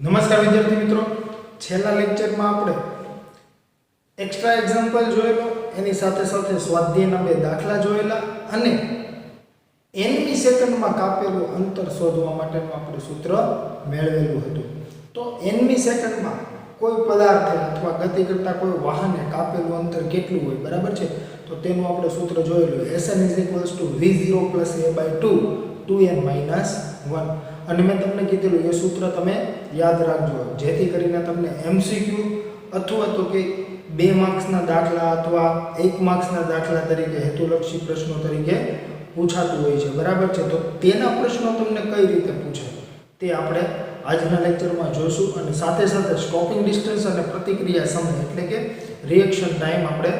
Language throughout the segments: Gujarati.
નમસ્કાર વિદ્યાર્થી મિત્રો, છેલ્લા લેક્ચરમાં આપણે એક્સ્ટ્રા એક્ઝામ્પલ જોયેલો, એની સાથે સાથે સ્વાધ્યાયના બે દાખલા જોયેલા અને nમી સેકન્ડમાં કાપેલું અંતર શોધવા માટેનું આપણે સૂત્ર મેળવેલું હતું. તો nમી સેકન્ડમાં કોઈ પદાર્થે અથવા ગતિ કરતા કોઈ વાહને કાપેલું અંતર કેટલું હોય, બરાબર છે? તો તેનું આપણે સૂત્ર જોયેલું Sn = v0 + a/2 2n - 1. અને મેં તમને કીધેલું એ સૂત્ર તમે યાદ રાખજો, જેથી કરીને તમને એમસીક્યુ અથવા તો કે 2 માર્ક્સના દાખલા અથવા 1 માર્ક્સના દાખલા તરીકે હેતુલક્ષી પ્રશ્નો તરીકે પૂછાતું હોય છે, બરાબર છે? તો તેના પ્રશ્નો તમને કઈ રીતે પૂછે તે આપણે આજના લેક્ચરમાં જોઈશું. અને સાથે સાથે સ્ટોપિંગ ડિસ્ટન્સ અને પ્રતિક્રિયા સમય એટલે કે રિએક્શન ટાઈમ આપણે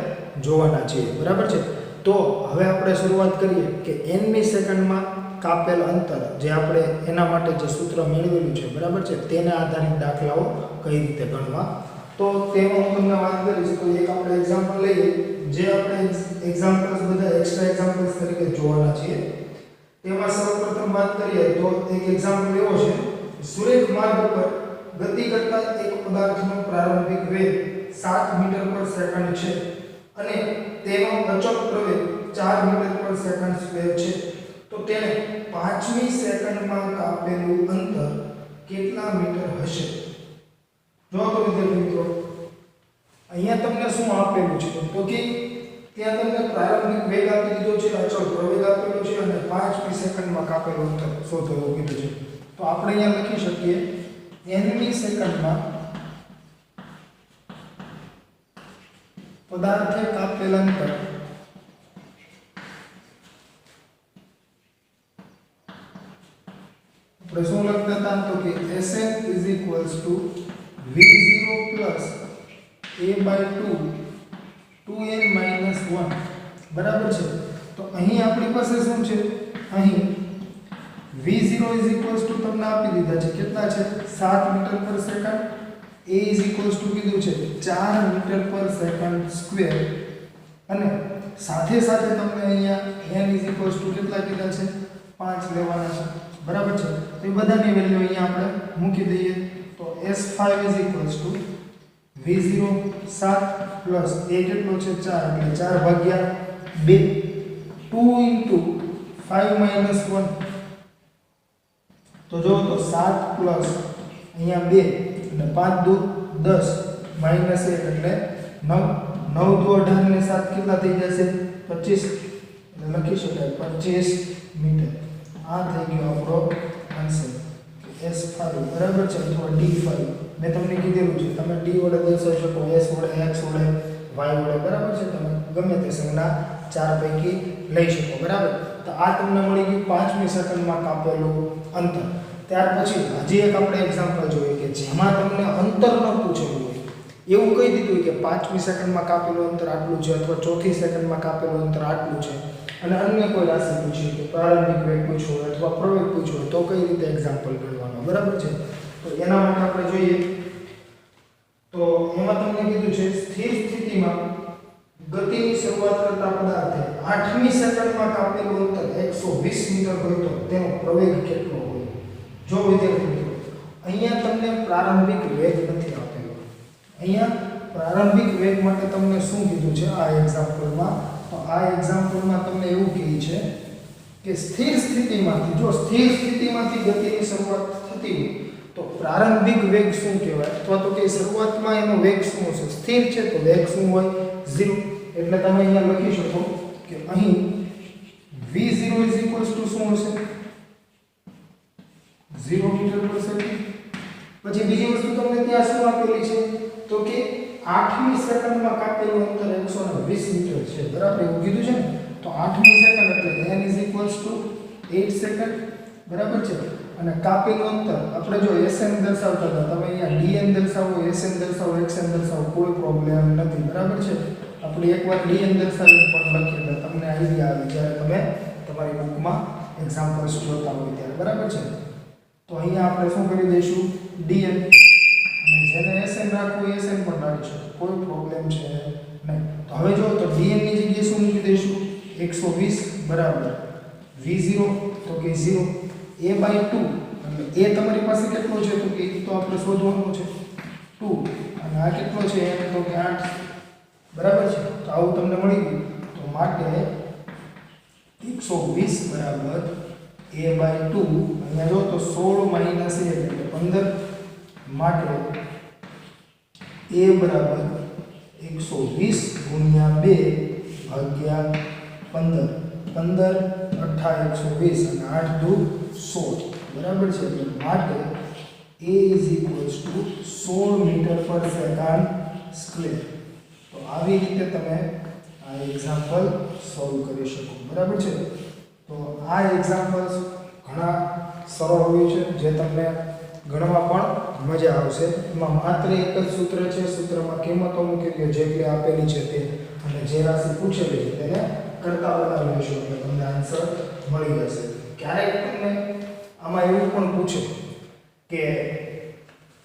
જોવાના છીએ, બરાબર છે? તો હવે આપણે શરૂઆત કરીએ કે nમી સેકન્ડમાં કાપેલ અંતર જે આપણે એના માટે જે સૂત્ર મેળવેલું છે, બરાબર છે, તેને આધારિત દાખલાઓ કઈ રીતે ગણવા. તો તેમાં હું તમને વાત કરીશ. તો એક આપણે એક્ઝામ્પલ લઈએ, જે આપણે એક્ઝામ્પલ્સ બધા એક્સ્ટ્રા એક્ઝામ્પલ્સ તરીકે જોવાના છીએ. તેમાં સૌપ્રથમ વાત કરીએ તો એક એક્ઝામ્પલ એવો છે, સુરેખ માર્ગ પર ગતિ કરતા એક પદાર્થનો પ્રારંભિક વેગ 7 મીટર/સેકન્ડ છે અને તેનો અચળ પ્રવેગ 4 મીટર/સેકન્ડ² છે. તો તેને 5મી સેકન્ડમાં કાપેલું અંતર કેટલા મીટર હશે? જો તો વિદ્યાર્થી મિત્રો, અહીંયા તમને શું આપેલું છે? તો કે ત્યાં તમને પ્રારંભિક વેગ આપી દીધો છે, અચળ પ્રવેગ આપેલો છે અને 5મી સેકન્ડમાં કાપેલું અંતર શોધો એવું કીધું છે. તો આપણે અહીંયા લખી શકીએ nમી સેકન્ડમાં પદાર્થે કાપેલ અંતર આપણે શું લખતા હતા? તો કે Sn = v0 + a/2 2n - 1, બરાબર છે? તો અહીં આપણી પાસે શું છે? અહીં v0 તમને આપી દીધા છે, કેટલા છે? 7 મીટર/સેકન્ડ. a કીધું છે 4 મીટર/સેકન્ડ². અને સાથે સાથે તમને અહીંયા n કેટલા કીધા છે? 5 લેવાના છે, બરાબર છે? તો એ બધાની વેલ્યુ અહીંયા આપણે મૂકી દઈએ. તો S5 = v0 7 પ્લસ a કેટલો છે? 4, એટલે 4/2 2 * 5 - 1. તો જો તો 7 પ્લસ અહીંયા 2 એટલે 5 દુ 10 -1 એટલે 9. 9 દુ 18 ને 7 કેટલા થઈ જશે? 25. એટલે લખી શકાય 25 મીટર. આ થઈ ગયો આપણો આન્સર S5, બરાબર છે? અથવા D5. મેં તમને કીધેલું છે તમે D વડે દર્શાવી શકો, S વડે, X વડે, Y વડે, બરાબર છે? તમે ગમે તે સંજ્ઞા 4 પૈકી લઈ શકો, બરાબર? તો આ તમને મળી ગયું 5મી સેકન્ડમાં કાપેલું અંતર. ત્યાર પછી હજી એક આપણે એક્ઝામ્પલ જોઈએ કે જેમાં તમને અંતર ન પૂછેલું હોય, એવું કહી દીધું હોય કે 5મી સેકન્ડમાં કાપેલું અંતર આટલું છે અથવા 4થી સેકન્ડમાં કાપેલું અંતર આટલું છે અને અન્ય કોઈ રાશિ પૂછી કે પ્રારંભિક વેગ પૂછ્યો હોય અથવા પ્રવેગ પૂછ્યો હોય, તો કઈ રીતે એક્ઝામ્પલ ગણવાનો, બરાબર છે? તો એના માટે આપણે જોઈએ તો એમાં તમને કીધું છે સ્થિર સ્થિતિમાં ગતિની શરૂઆત કરતા પદાર્થે 8મી સેકન્ડમાં કાપેલું અંતર 120 મીટર હોય તો તેનો પ્રવેગ કેટલો હોય? જો વિદ્યાર્થી મિત્રો, અહીંયા તમને પ્રારંભિક વેગ નથી આપેલો. અહીંયા પ્રારંભિક વેગ માટે તમને શું કીધું છે આ એક્ઝામ્પલમાં? તો આ એક્ઝામ્પલમાં તમને એવું કહે છે કે સ્થિર સ્થિતિમાંથી, જો સ્થિર સ્થિતિમાંથી ગતિની શરૂઆત થતી હોય તો પ્રારંભિક વેગ શું કહેવાય? અથવા તો કે શરૂઆતમાં એનો વેગ શું હશે? સ્થિર છે તો વેગ શું હોય? 0. એટલે તમે અહીંયા લખી શકો કે અહીં v0 શું હશે? 0 મીટર/સેકન્ડ. પછી બીજી વસ્તુ તમને ત્યાં શું આપેલી છે? તો કે 8મી સેકન્ડમાં કાપેલું અંતર 120 મીટર છે, બરાબર? એવું કીધું છે ને? તો 8મી સેકન્ડ એટલે n = 8 સેકન્ડ, બરાબર છે? અને કાપેલું અંતર આપણે જો Sn દર્શાવતા હતા, તમે અહીંયા dn દર્શાવો, Sn દર્શાવો, xn દર્શાવો, કોઈ પ્રોબ્લેમ નથી, બરાબર છે? આપણે એકવાર dn દર્શાવીને પણ લખીએ તો તમને આઈડિયા આવે જ્યારે તમે તમારી બુકમાં એક્ઝામ્પલ્સ જોતા હોય ત્યારે, બરાબર છે? તો અહીંયા આપણે શું કરી દઈશું? dn. અને જેને Sn રાખવું હોય Sn પણ રાખી શકો, કોઈ પ્રોબ્લેમ છે નહીં. તો હવે જો તો dn ની જગ્યાએ શું મૂકી દઈશું? 120 બરાબર v0 તો કે 0 a/2 એટલે એ તમારી પાસે કેટલો છે તો કે એ તો આપણે શોધવાનું છે 2 અને આ કેટલો છે એ તો કે 8 બરાબર છે તો આવું તમને મળી ગયું તો માટે 120 બરાબર a/2 અહીંયા જો તો 16 માઈનસ a એટલે 15 માટે a બરાબર 120 ગુણ્યા 2 ભાગ્યા 15 15 8 120 અને 8 દુ 16 બરાબર છે એટલે માટે a = 16 મીટર પર સેકન્ડ સ્ક્વેર તો આવી રીતે તમે આ એક્ઝામ્પલ સોલ્વ કરી શકો બરાબર છે તો આ એક્ઝામ્પલ્સ ઘણા સરળ હોય છે જે તમને ગણવા પણ મજા આવશે એમાં માત્ર એક જ સૂત્ર છે સૂત્રમાં કિંમતો મૂકી દો જેટલી આપેલી છે તે અને જે રાશિ પૂછેલી છે તેને કરતા બનાવી લેશો એટલે તમને આન્સર મળી જશે ક્યારેક તમને આમાં એવું પણ પૂછે કે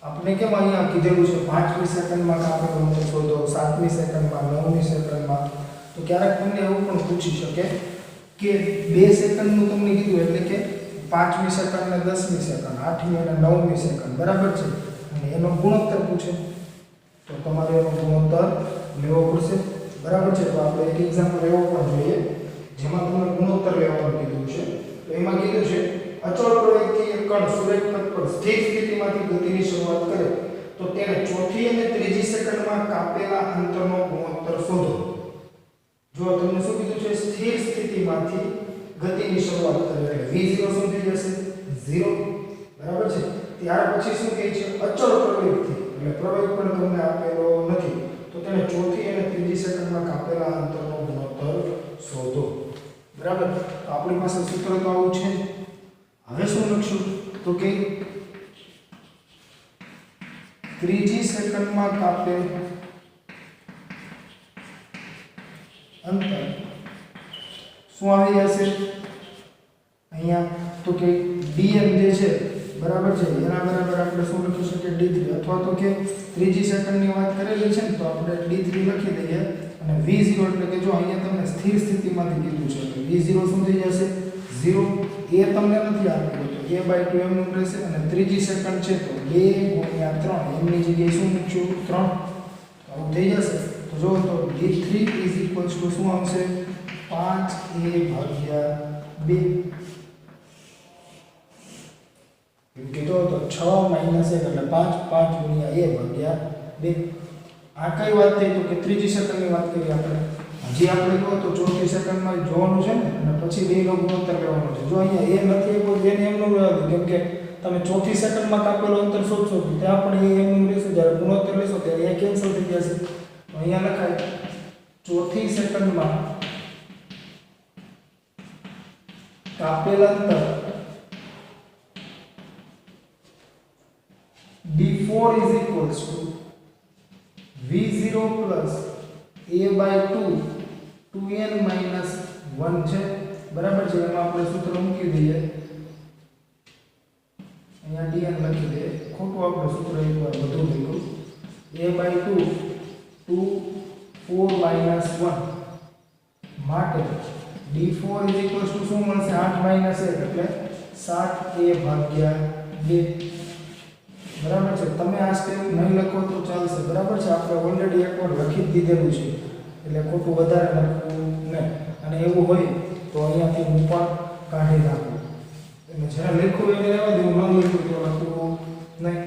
આપણે કેમ અહીંયા કીધેલું છે 5મી સેકન્ડમાં કાપેલો અંતર શોધો 7મી સેકન્ડમાં 9મી સેકન્ડમાં તો ક્યારેક તમને એવું પણ પૂછી શકે કે 2 સેકન્ડનું તમને કીધું એટલે કે 5મી સેકન્ડ ને 10મી સેકન્ડ 8મી અને 9મી સેકન્ડ બરાબર છે અને એનો ગુણોત્તર પૂછે તો તમારે એનો ગુણોત્તર લેવો પડશે બરાબર છે તો આપણે એક એક્ઝામ્પલ એવો પણ જોઈએ જેમાં તમને ગુણોત્તર લેવાનું કીધું છે તો એમાં કીધું છે અચળ પ્રવેગથી એક કણ સુરેખ પથ પર સ્થિર સ્થિતિમાંથી ગતિની શરૂઆત કરે તો તેને ચોથી અને ત્રીજી સેકન્ડમાં કાપેલા અંતરનો ગુણોત્તર શોધો જો તમને શું કીધું છે સ્થિર સ્થિતિમાંથી ગતિની શરૂઆત કરે એટલે v0 શું થઈ જશે 0 બરાબર છે ત્યાર પછી શું કહે છે અચળ પ્રવેગથી એટલે પ્રવેગ પણ તમને આપેલો નથી તો તેને ચોથી અને ત્રીજી સેકન્ડમાં કાપેલા અંતરનો ગુણોત્તર શોધો બરાબર તો આપણી પાસે સૂત્ર તો આવું છે હવે શું લખશું તો કે ત્રીજી સેકન્ડમાં કાપેલ અંતર શું આવી જશે અહીંયા તો કે dm જે છે બરાબર છે એના બરાબર આપણે શું લખી શકીએ d3 અથવા તો કે ત્રીજી સેકન્ડની વાત કરેલી છે ને તો આપણે d3 લખી દઈએ અને v0 એટલે કે જો અહીંયા તમને સ્થિર સ્થિતિમાંથી કીધું છે તો v0 શું થઈ જશે 0 એ તમને નથી આપેલું તો a/2 એમનું રહેશે અને ત્રીજી સેકન્ડ છે તો 2 * 3 એમની જગ્યાએ શું મૂકશું 3 આવું થઈ જશે તો જો તો d3 = શું આવશે 5a/2 એમ કીધો તો 6 - 1 એટલે 5 5 × a/2 આ કઈ વાત થઈ તો કે ત્રીજી સેકન્ડની વાત કરી આપણે હજી આપણે કહો તો ચોથી સેકન્ડમાં જોવાનું છે ને અને પછી બે નો ગુણોત્તર લેવાનો છે જો અહીંયા એ નથી તો એને એમનું રહેવાનું કેમ કે તમે ચોથી સેકન્ડમાં કાપેલો અંતર શોધશો ત્યાં પણ એ એમનું રહેશે જ્યારે ગુણોત્તર લેશો ત્યારે એ કેન્સલ થઈ જશે તો અહીંયા લખાય ચોથી સેકન્ડમાં કાપેલ અંતર d4 = v0 a/2 2n - 1 છે બરાબર છે એમાં આપણે સૂત્ર મૂકી દઈએ અહીંયા dn લખી દઈએ ખોટું આપણે સૂત્ર એકવાર બધું લખ્યું a/2 2 4 - 1 માટે d4 = શું મળશે 8 - 1 એટલે 7a/2 બરાબર છે તમે આ સ્ટેપ નહીં લખો તો ચાલશે બરાબર છે આપણે ઓલરેડી એકવાર લખી જ દીધેલું છે એટલે ખોટું વધારે લખવું નહીં અને એવું હોય તો અહીંયાથી હું પણ કાઢી નાખું એટલે જ્યારે લખું એને રહેવા દેવું ન લખ્યું તો લખવું નહીં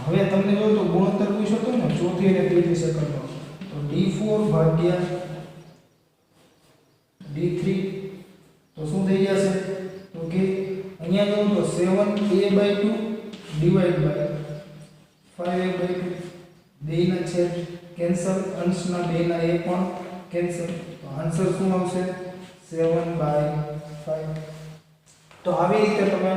હવે તમને જો તો ગુણોત્તર પૂછ્યો હતો ને ચોથી અને ત્રીજી સેકન્ડનો તો d4/d3 તો શું થઈ જશે તો કે અહીંયા જો તો 7a/2 / 5a/2 બેના છેદ કેન્સલ અંશના બેના એ પણ કેન્સલ તો આન્સર શું આવશે 7/5 તો આવી રીતે તમે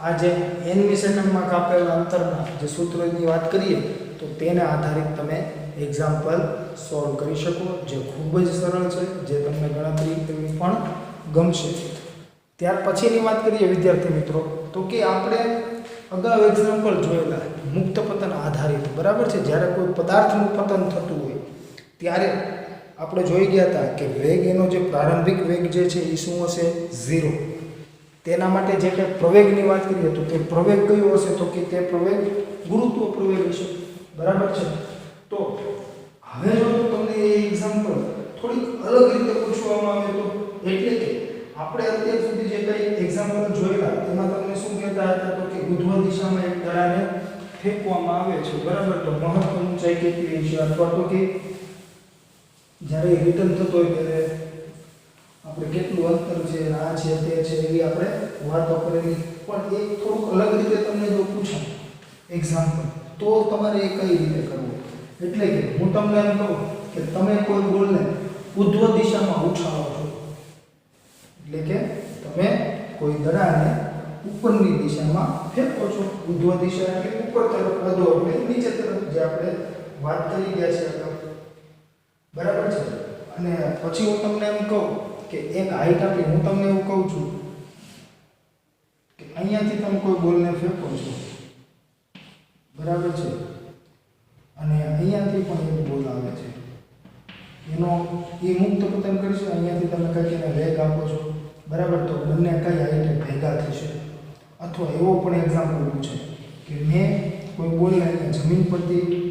આ જે nમી સેકન્ડમાં કાપેલા અંતરના જે સૂત્રોની વાત કરીએ તો તેને આધારિત તમે એક્ઝામ્પલ સોલ્વ કરી શકો જે ખૂબ જ સરળ છે જે તમને ગણતરી કરવી પણ ગમશે ત્યાર પછીની વાત કરીએ વિદ્યાર્થી મિત્રો તો કે આપણે અગાઉ એક્ઝામ્પલ જોયેલા મુક્ત પતન આધારિત બરાબર છે જ્યારે કોઈ પદાર્થનું પતન થતું હોય ત્યારે આપણે જોઈ ગયા હતા કે વેગ એનો જે પ્રારંભિક વેગ જે છે એ શું હશે 0 તેના માટે જે કંઈ પ્રવેગની વાત કરીએ તો તે પ્રવેગ કયો હશે તો કે તે પ્રવેગ ગુરુત્વ પ્રવેગ હશે બરાબર છે તો હવે જો તમને એ એક્ઝામ્પલ થોડીક અલગ રીતે પૂછવામાં આવે તો એટલે કે આપણે અત્યાર સુધી જે કંઈ એક્ઝામ્પલ જોયેલા તેમાં તમને શું કહેતા હતા તો કે ઉધ્વ દિશામાં એક દડાને ફેંકવામાં આવે છે બરાબર તો મહત્તમ ઊંચાઈ કેટલી છે અથવા તો કે જ્યારે રિટર્ન થતો હોય ત્યારે આપણે કેટલું અંતર છે આ છે તે છે એવી આપણે વાતો કરેલી પણ એક થોડુંક અલગ રીતે તમને જો પૂછાય એક્ઝામ્પલ તો તમારે એ કઈ રીતે કરવું એટલે કે હું તમને એમ કહું કે તમે કોઈ બોલને ઉધ્વ દિશામાં ઉછાળો છો એટલે કે તમે કોઈ દડાને ઉપરની દિશામાં ફેંકો છો ઉધ્વ દિશા એટલે ઉપર તરફ વધો એટલે નીચે તરફ જે આપણે વાત કરી ગયા છે બરાબર છે અને પછી હું તમને એમ કહું કે એક હાઈટ આપી હું તમને એવું કહું છું કે અહીંયાથી તમે કોઈ બોલને ફેંકો છો બરાબર છે અને અહીંયાથી પણ એક બોલ આવે છે એનો એ મુક્ત પતન કરશે અહીંયાથી તમે કંઈક એને વેગ આપો છો બરાબર તો બંને કઈ હાઈટે ભેગા થશે અથવા એવો પણ એક્ઝામ્પલ પૂછે કે મેં કોઈ બોલને અહીંયા જમીન પરથી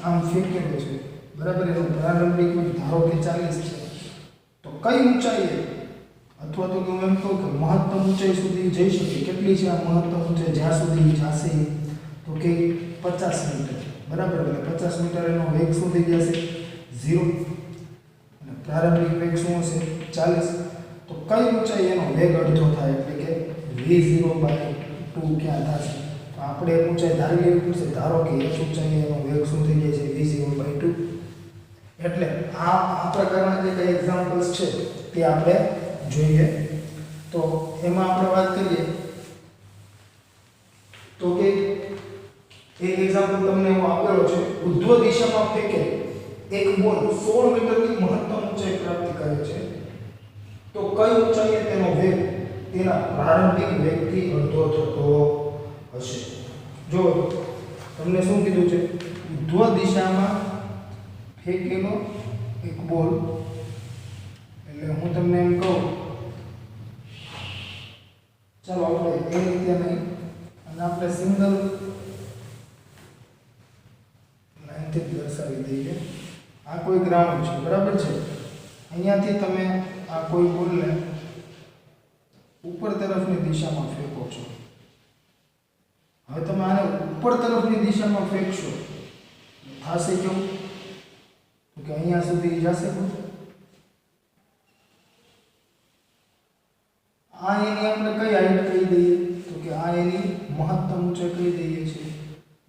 આમ ફેંકેલો છે બરાબર એનો પ્રારંભિક ધારો કે 40 છે તો કઈ ઊંચાઈએ અથવા તો હું એમ કહું કે મહત્તમ ઊંચાઈ સુધી જઈ શકે કેટલી છે આ મહત્તમ ઊંચાઈ જ્યાં સુધી જશે તો કે 50 મીટર બરાબર એટલે 50 મીટર એનો વેગ શું થઈ જશે 0 અને પ્રારંભિક વેગ શું હશે 40 તો કઈ ઊંચાઈ એનો વેગ અડધો થાય એટલે કે v0/2 ક્યાં થશે તો આપણે એક ઊંચાઈ ધારી લેવી પડશે ધારો કે h ઊંચાઈ એનો વેગ શું થઈ જાય છે v0/2 એટલે આ પ્રકારના જે કઈ એક્ઝામ્પલ્સ છે તે આપણે જોઈએ તો એમાં આપણે વાત કરીએ તો કે એક એક્ઝામ્પલ તમને એવો આપેલો છે ઉધ્વ દિશામાં ફેંકે એક બોલ 16 મીટરની મહત્તમ ઊંચાઈ પ્રાપ્ત કરે છે તો કઈ ઊંચાઈએ તેનો વેગ તેના પ્રારંભિક વેગથી અડધો થતો હશે જો તમને શું કીધું છે ઉધ્વ દિશામાં ફેંકેલો એક બોલ એટલે હું તમને એમ કહું ચાલો આપણે એ રીતે નહીં અને આપણે સિંગલ લાઈનથી દર્શાવી દઈએ આ કોઈ ગ્રાઉન્ડ છે બરાબર છે અહીંયાથી તમે આ કોઈ બોલને ઉપર તરફની દિશામાં ફેંકો છો હવે તમે આને ઉપર તરફની દિશામાં ફેંકશો થશે કેવું તો કે અહીંયા સુધી જશે આ એની આપણે કઈ હાઈટ કહી દઈએ તો કે આ એની મહત્તમ ઊંચાઈ કહી દઈએ છીએ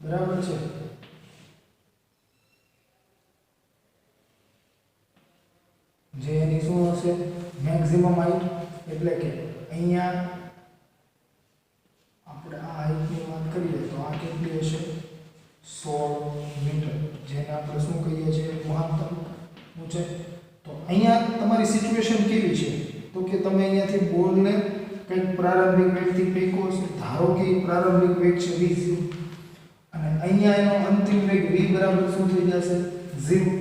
બરાબર છે જે એની શું હશે મેક્સિમમ હાઈટ એટલે કે અહીંયા આપણે આ હાઈટની વાત કરીએ તો આ કેટલી હશે 16 મીટર જેને આપણે શું કહીએ છીએ મહત્તમ ઊંચાઈ તો અહીંયા તમારી સિચ્યુએશન કેવી છે તો કે તમે અહીંયાથી બોલને કંઈક પ્રારંભિક વેગથી ફેંકો છો ધારો કે પ્રારંભિક વેગ છે v0 અને અહીંયા એનો અંતિમ વેગ v બરાબર શું થઈ જશે 0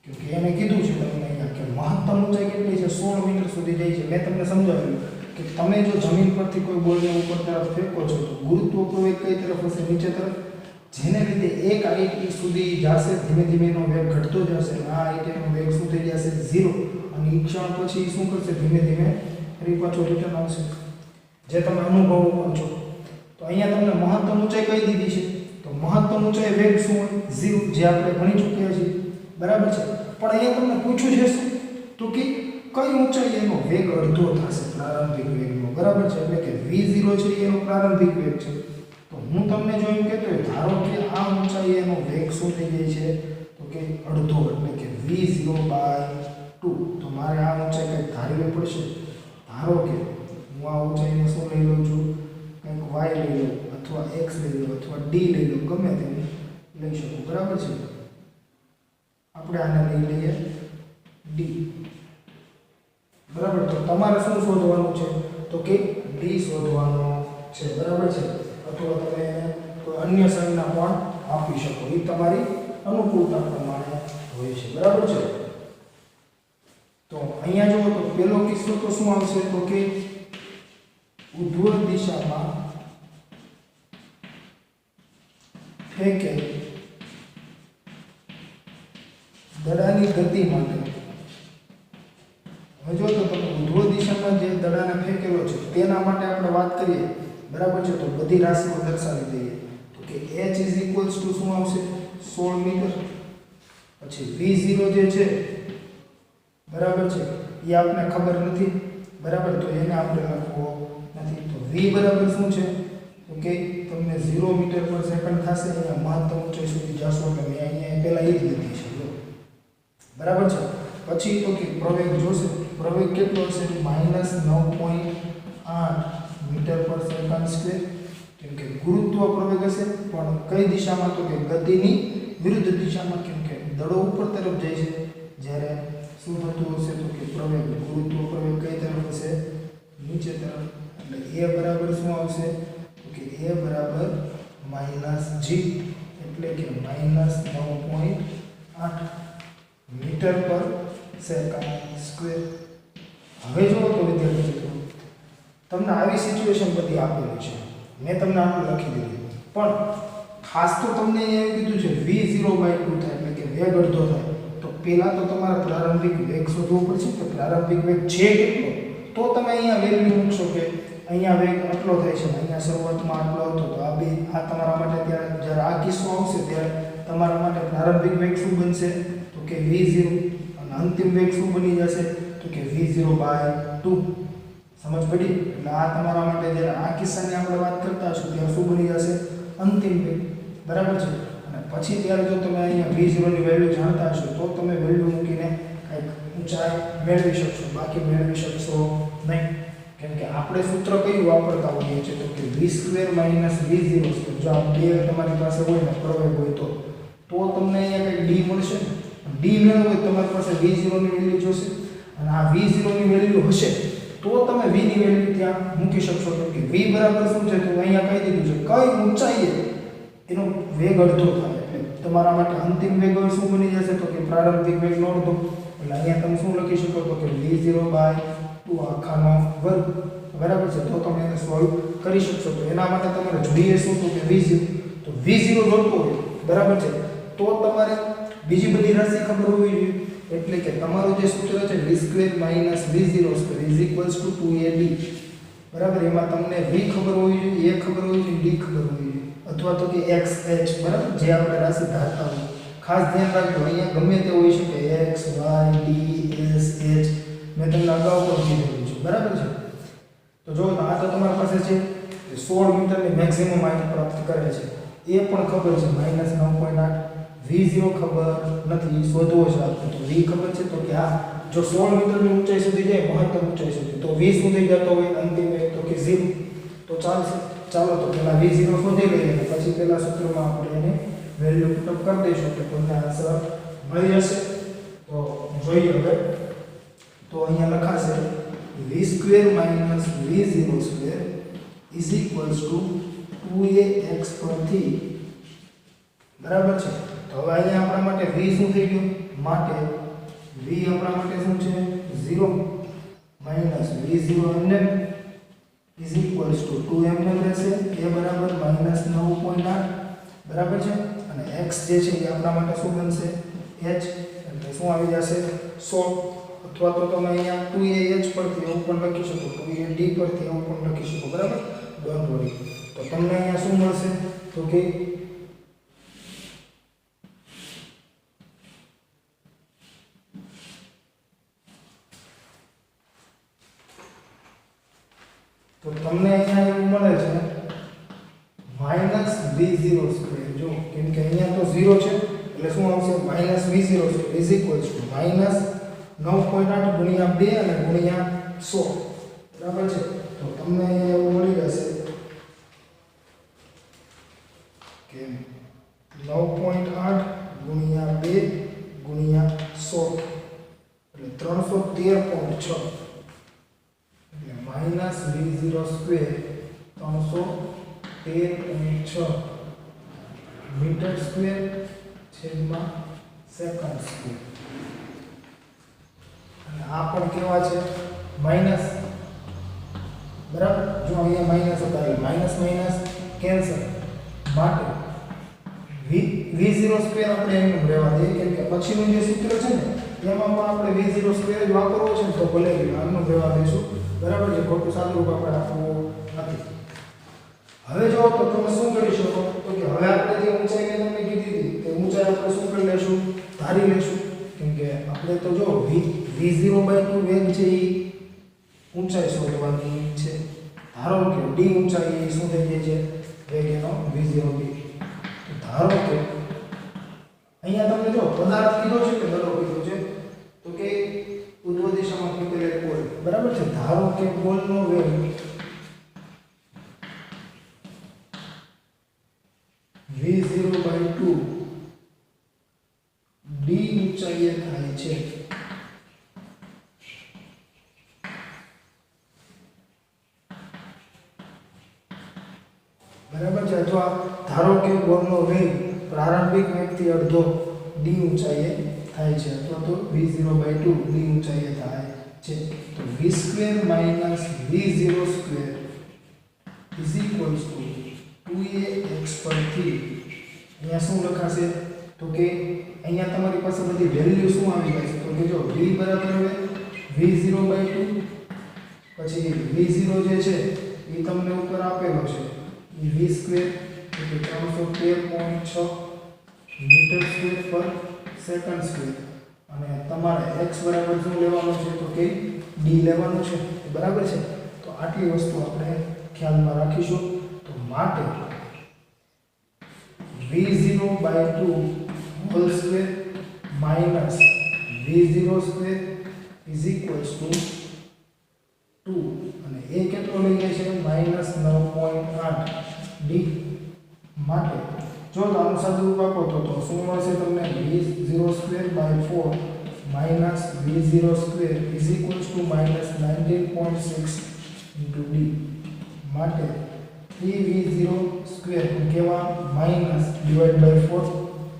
કે એને કીધું છે તમને અહીંયા કે મહત્તમ ઊંચાઈ કેટલી છે 16 મીટર સુધી જાય છે મેં તમને સમજાવ્યું કે તમે જો જમીન પરથી કોઈ બોલને ઉપર તરફ ફેંકો છો તો ગુરુત્વ પ્રવેગ કઈ તરફ હશે નીચે તરફ જેને લીધે એક હાઈટ સુધી જશે ધીમે ધીમે એનો વેગ ઘટતો જશે આ હાઈટનો વેગ શું થઈ જશે 0 અને એ ક્ષણ પછી શું કરશે ધીમે ધીમે ફરી પાછો રિટર્ન આવશે જે તમે અનુભવો કરો છો તો અહીંયા તમને મહત્તમ ઊંચાઈ કઈ દીધી છે તો મહત્તમ ઊંચાઈ વેગ શું હોય 0 જે આપણે ભણી ચૂક્યા છીએ બરાબર છે પણ અહીંયા તમને પૂછ્યું છે શું તો કે કઈ ઊંચાઈ એનો વેગ અડધો થશે પ્રારંભિક વેગનો બરાબર છે એટલે કે v0 છે એનો પ્રારંભિક વેગ છે તો હું તમને જો એમ કહેતો હોય ધારો કે આ ઊંચાઈ એનો વેગ શું થઈ જાય છે તો કે અડધો એટલે કે v0/2 તો મારે આ ઊંચાઈ કંઈક ધારવી પડશે ધારો કે હું આ ઊંચાઈને શું લઈ લઉં છું કંઈક y લઈ લઉં અથવા x લઈ લઉં અથવા d લઈ લઉં ગમે તે લઈ શકું બરાબર છે આપણે આને લઈ લઈએ d બરાબર તો તમારે શું શોધવાનું છે તો કે d શોધવાનો છે બરાબર છે અથવા તમે કોઈ અન્ય સંજ્ઞા પણ આપી શકો એ તમારી અનુકૂળતા પ્રમાણે હોય છે બરાબર છે તો અહીંયા જો તો પહેલો કિસ્સો તો શું આવશે તો કે ઉધ્વ દિશામાં ફેંકે દડાની ગતિ માટે, હવે જો તો તમે ઉધ્વ દિશામાં જે દડાને ફેંકેલો છે તેના માટે આપણે વાત કરીએ, બરાબર છે, તો બધી રાશિઓ દર્શાવી દઈએ. તો કે h શું આવશે 16 મીટર. પછી v0 જે છે, બરાબર છે, એ આપણે ખબર નથી, બરાબર, તો એને આપણે લખવો નથી. તો v બરાબર શું છે, તો કે તમને 0 મીટર પર સેકન્ડ થશે. અહીંયા મહત્તમ ઊંચાઈ સુધી જશો એટલે મેં અહીંયા પહેલા એ જ લીધી છે, બરાબર છે. પછી તો કે પ્રવેગ જોશે, પ્રવેગ કેટલો હશે -9.8 મીટર પર સેકન્ડ સ્ક્વેર. કેમ કે ગુરુત્વ પ્રવેગ હશે, પણ કઈ દિશામાં, તો કે ગતિની વિરુદ્ધ દિશામાં. કેમ કે દડો ઉપર તરફ જાય છે, જ્યારે શું થતું હશે, તો કે પ્રવેગ, ગુરુત્વ પ્રવેગ કઈ તરફ હશે, નીચે તરફ. એટલે a બરાબર શું આવશે, તો કે a બરાબર -g, એટલે કે -9.8 મીટર પર સેકન્ડ સ્ક્વેર. હવે જુઓ તો વિદ્યાર્થી મિત્રો, તમને આવી સિચ્યુએશન બધી આપેલી છે, મેં તમને આટલું લખી દીધું, પણ ખાસ તો તમને એવું કીધું છે v0/2 થાય, એટલે કે વેગ અડધો થાય. તો પહેલા તો તમારે પ્રારંભિક વેગ શોધવો પડશે કે પ્રારંભિક વેગ છે કેટલો, તો તમે અહીંયા વેલ્યુ મૂકશો કે અહીંયા વેગ આટલો થાય છે, અહીંયા શરૂઆતમાં આટલો હતો. તો આ તમારા માટે જ્યારે આ કિસ્સો આવશે ત્યારે તમારા માટે પ્રારંભિક વેગ શું બનશે, તો કે v0, અને અંતિમ વેગ શું બની જશે, તો કે v0/2. સમજ પડી? એટલે આ તમારા માટે જ્યારે આ કિસ્સાની આપણે વાત કરતા હશું ત્યારે શું બની જશે, અંતિમ વેગ, બરાબર છે. અને પછી ત્યારે જો તમે અહીંયા v0 ની વેલ્યુ જાણતા હશો તો તમે વેલ્યુ મૂકીને કંઈક ઊંચાઈ મેળવી શકશો, બાકી મેળવી શકશો નહીં. કેમ કે આપણે સૂત્ર કયું વાપરતા હોઈએ છીએ, તો કે v² - v0². જો આ બે તમારી પાસે હોય ને પ્રવેગ હોય તો તમને અહીંયા કંઈક d મળશે. d મેળવવો હોય તમારી પાસે v0 ની વેલ્યુ જોશે, અને આ v0 ની વેલ્યુ હશે તો તમે v ની વેલ્યુ ત્યાં મૂકી શકશો. કે v બરાબર શું છે, તો અહીંયા કહી દીધું છે કઈ ઊંચાઈએ એનો વેગ અડધો થાય. એટલે તમારા માટે અંતિમ વેગ શું બની જશે, તો કે પ્રારંભિક વેગનો અડધો. એટલે અહીંયા તમે શું લખી શકો, તો કે v0/2 આખાનો વર્ગ, બરાબર છે. તો તમે એને સોલ્વ કરી શકશો. તો એના માટે તમારે જોઈએ શું, તો કે v0. તો v0 જોતો હોય, બરાબર છે, તો તમારે બીજી બધી રાશિ ખબર હોવી જોઈએ. એટલે કે તમારું જે સૂત્ર છે v² - v0² 2ab, બરાબર. એમાં તમને v ખબર હોવી જોઈએ, a ખબર હોવી જોઈએ, d ખબર હોવી જોઈએ, અથવા તો કે x, h, બરાબર, જે આપણે રાશિ ધારતા હોય. ખાસ ધ્યાન રાખજો, અહીંયા ગમે તે હોઈ શકે, x, y, d, s, h, મેં તમને અગાઉ પણ કીધેલું છે, બરાબર છે. તો જો આ તો તમારી પાસે છે કે 16 મીટરની મેક્સિમમ હાઈટ પ્રાપ્ત કરે છે, એ પણ ખબર છે -9.8. v0 ખબર નથી, શોધવો છે આપણે. તો v ખબર છે, તો કે આ જો 16 મીટરની ઊંચાઈ સુધી જાય, મહત્તમ ઊંચાઈ સુધી, તો v સુધી જતો હોય અંતિમ વેગ, તો કે 0. તો ચાલશે. ચાલો તો પહેલા v0 શોધી લઈએ, અને પછી પહેલા સૂત્રમાં આપણે એને વેલ્યુ પુટઅપ કરી દઈશું, એટલે તમને આન્સર મળી જશે. તો જોઈએ હવે. તો અહીંયા લખાશે v² - v0² 2ax પરથી, બરાબર છે. તો હવે અહીંયા આપણા માટે v શું થઈ ગયું, માટે v આપણા માટે શું છે 0 v0 એમને =2m રહેશે. a બરાબર -9.8, બરાબર છે. અને x જે છે એ આપણા માટે શું બનશે, h, એટલે શું આવી જશે 16. અથવા તો તમે અહીંયા 2ah પરથી એવું પણ લખી શકો, 2ad પરથી એવું પણ લખી શકો, બરાબર. Don't worry. તો તમને અહીંયા શું મળશે, તો કે તમને અહીંયા એવું મળે છે -v0². જો કેમ કે અહીંયા તો 0 છે, એટલે શું આવશે -v0² -9.8 ગુણ્યા 2 અને ગુણ્યા 100, બરાબર છે. તો તમને અહીંયા એવું મળી જશે કે 9.8 ગુણ્યા 2 ગુણ્યા 100, એટલે 313.6, એટલે -v0² 313.6 મીટર સ્ક્વેર છેદમાં સેકન્ડ સ્ક્વેર. અને આ પણ કેવા છે માઈનસ, બરાબર. જો અહીંયા માઈનસ હતા એટલે માઈનસ માઈનસ કેન્સલ માટે v0 સ્ક્વેર આપણે એનું રહેવા દઈએ કેમ કે પછીનું જે સૂત્ર છે ને એમાં પણ આપણે v0 સ્ક્વેર જ વાપરવો છે તો ભલે આનું રહેવા દઈશું બરાબર છે ખોટું સાદું રૂપ આપણે આપવું નથી હવે જો તો તમે શું કરી શકો તો કે હવે આપણે જે ઊંચાઈ મેં તમને કીધી હતી તે ઊંચાઈ આપણે શું કરી લેશું ધારી લેશું કેમ કે આપણે તો જો v0/2 વેગ છે એ ઊંચાઈ શોધવાની છે ધારો કે d ઊંચાઈ શું થઈ જાય છે વેગ એનો v0d ધારો કે અહીંયા તમને જો પદાર્થ કીધો છે કે દડો કીધો છે તો કે ઉર્ધ્વ દિશામાં ખેંચેલો બોલ બરાબર છે ધારો કે બોલનો વેગ v0/2 d ઊંચાઈએ થાય છે બરાબર છે અથવા ધારો કે બોલનો વેગ પ્રારંભિક વેગથી અડધો d ઊંચાઈએ થાય છે અથવા તો v0/2 d ઊંચાઈએ થાય છે તો v² - v0² = 2ax પરથી અહીંયા શું લખાશે તો કે અહીંયા તમારી પાસે બધી વેલ્યુ શું આવી જાય છે તો કે જો v બરાબર હવે v0/2 પછી v0 જે છે એ તમને ઉપર આપેલો છે એ v² એટલે 313.6 મીટર સ્ક્વેર પર સેકન્ડ સ્ક્વેર અને તમારે x બરાબર શું લેવાનું છે તો કે d લેવાનું છે બરાબર છે તો આટલી વસ્તુ આપણે ખ્યાલમાં રાખીશું તો માટે v0/2 whole square minus v0² = 2 અને એ કેટલો લઈ જાય છે -9.8 d માટે જો તો આનું સાદું રૂપ આપો તો શું મળશે તમને v0² / 4 માઈનસ v0² = -19.6 * d માટે 3v0² કેવા માઈનસ ડિવાઇડ બાય 4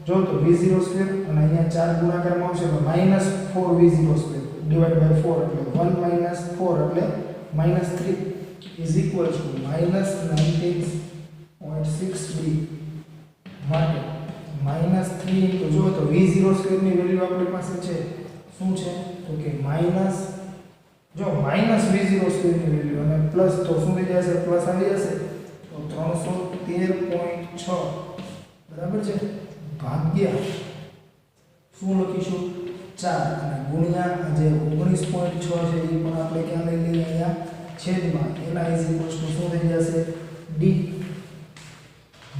જો તો v0² અને અહીંયા 4 ગુણાકારમાં આવશે તો -4v0² ડિવાઇડ બાય 4 એટલે 1 - 4 એટલે -3 = -19.6 d માટે -3 તો જો તો v0² ની વેલ્યુ આપણી પાસે છે શું છે તો કે માઈનસ જો -v0² ની વેલ્યુ અને પ્લસ તો શું થઈ જશે પ્લસ આવી જશે તો 313.6 બરાબર છે ભાગ્યા શું લખીશું 4 અને ગુણ્યા જે 19.6 છે એ પણ આપણે ક્યાં લઈ લઈએ અહીંયા છેદમાં એના શું થઈ જશે d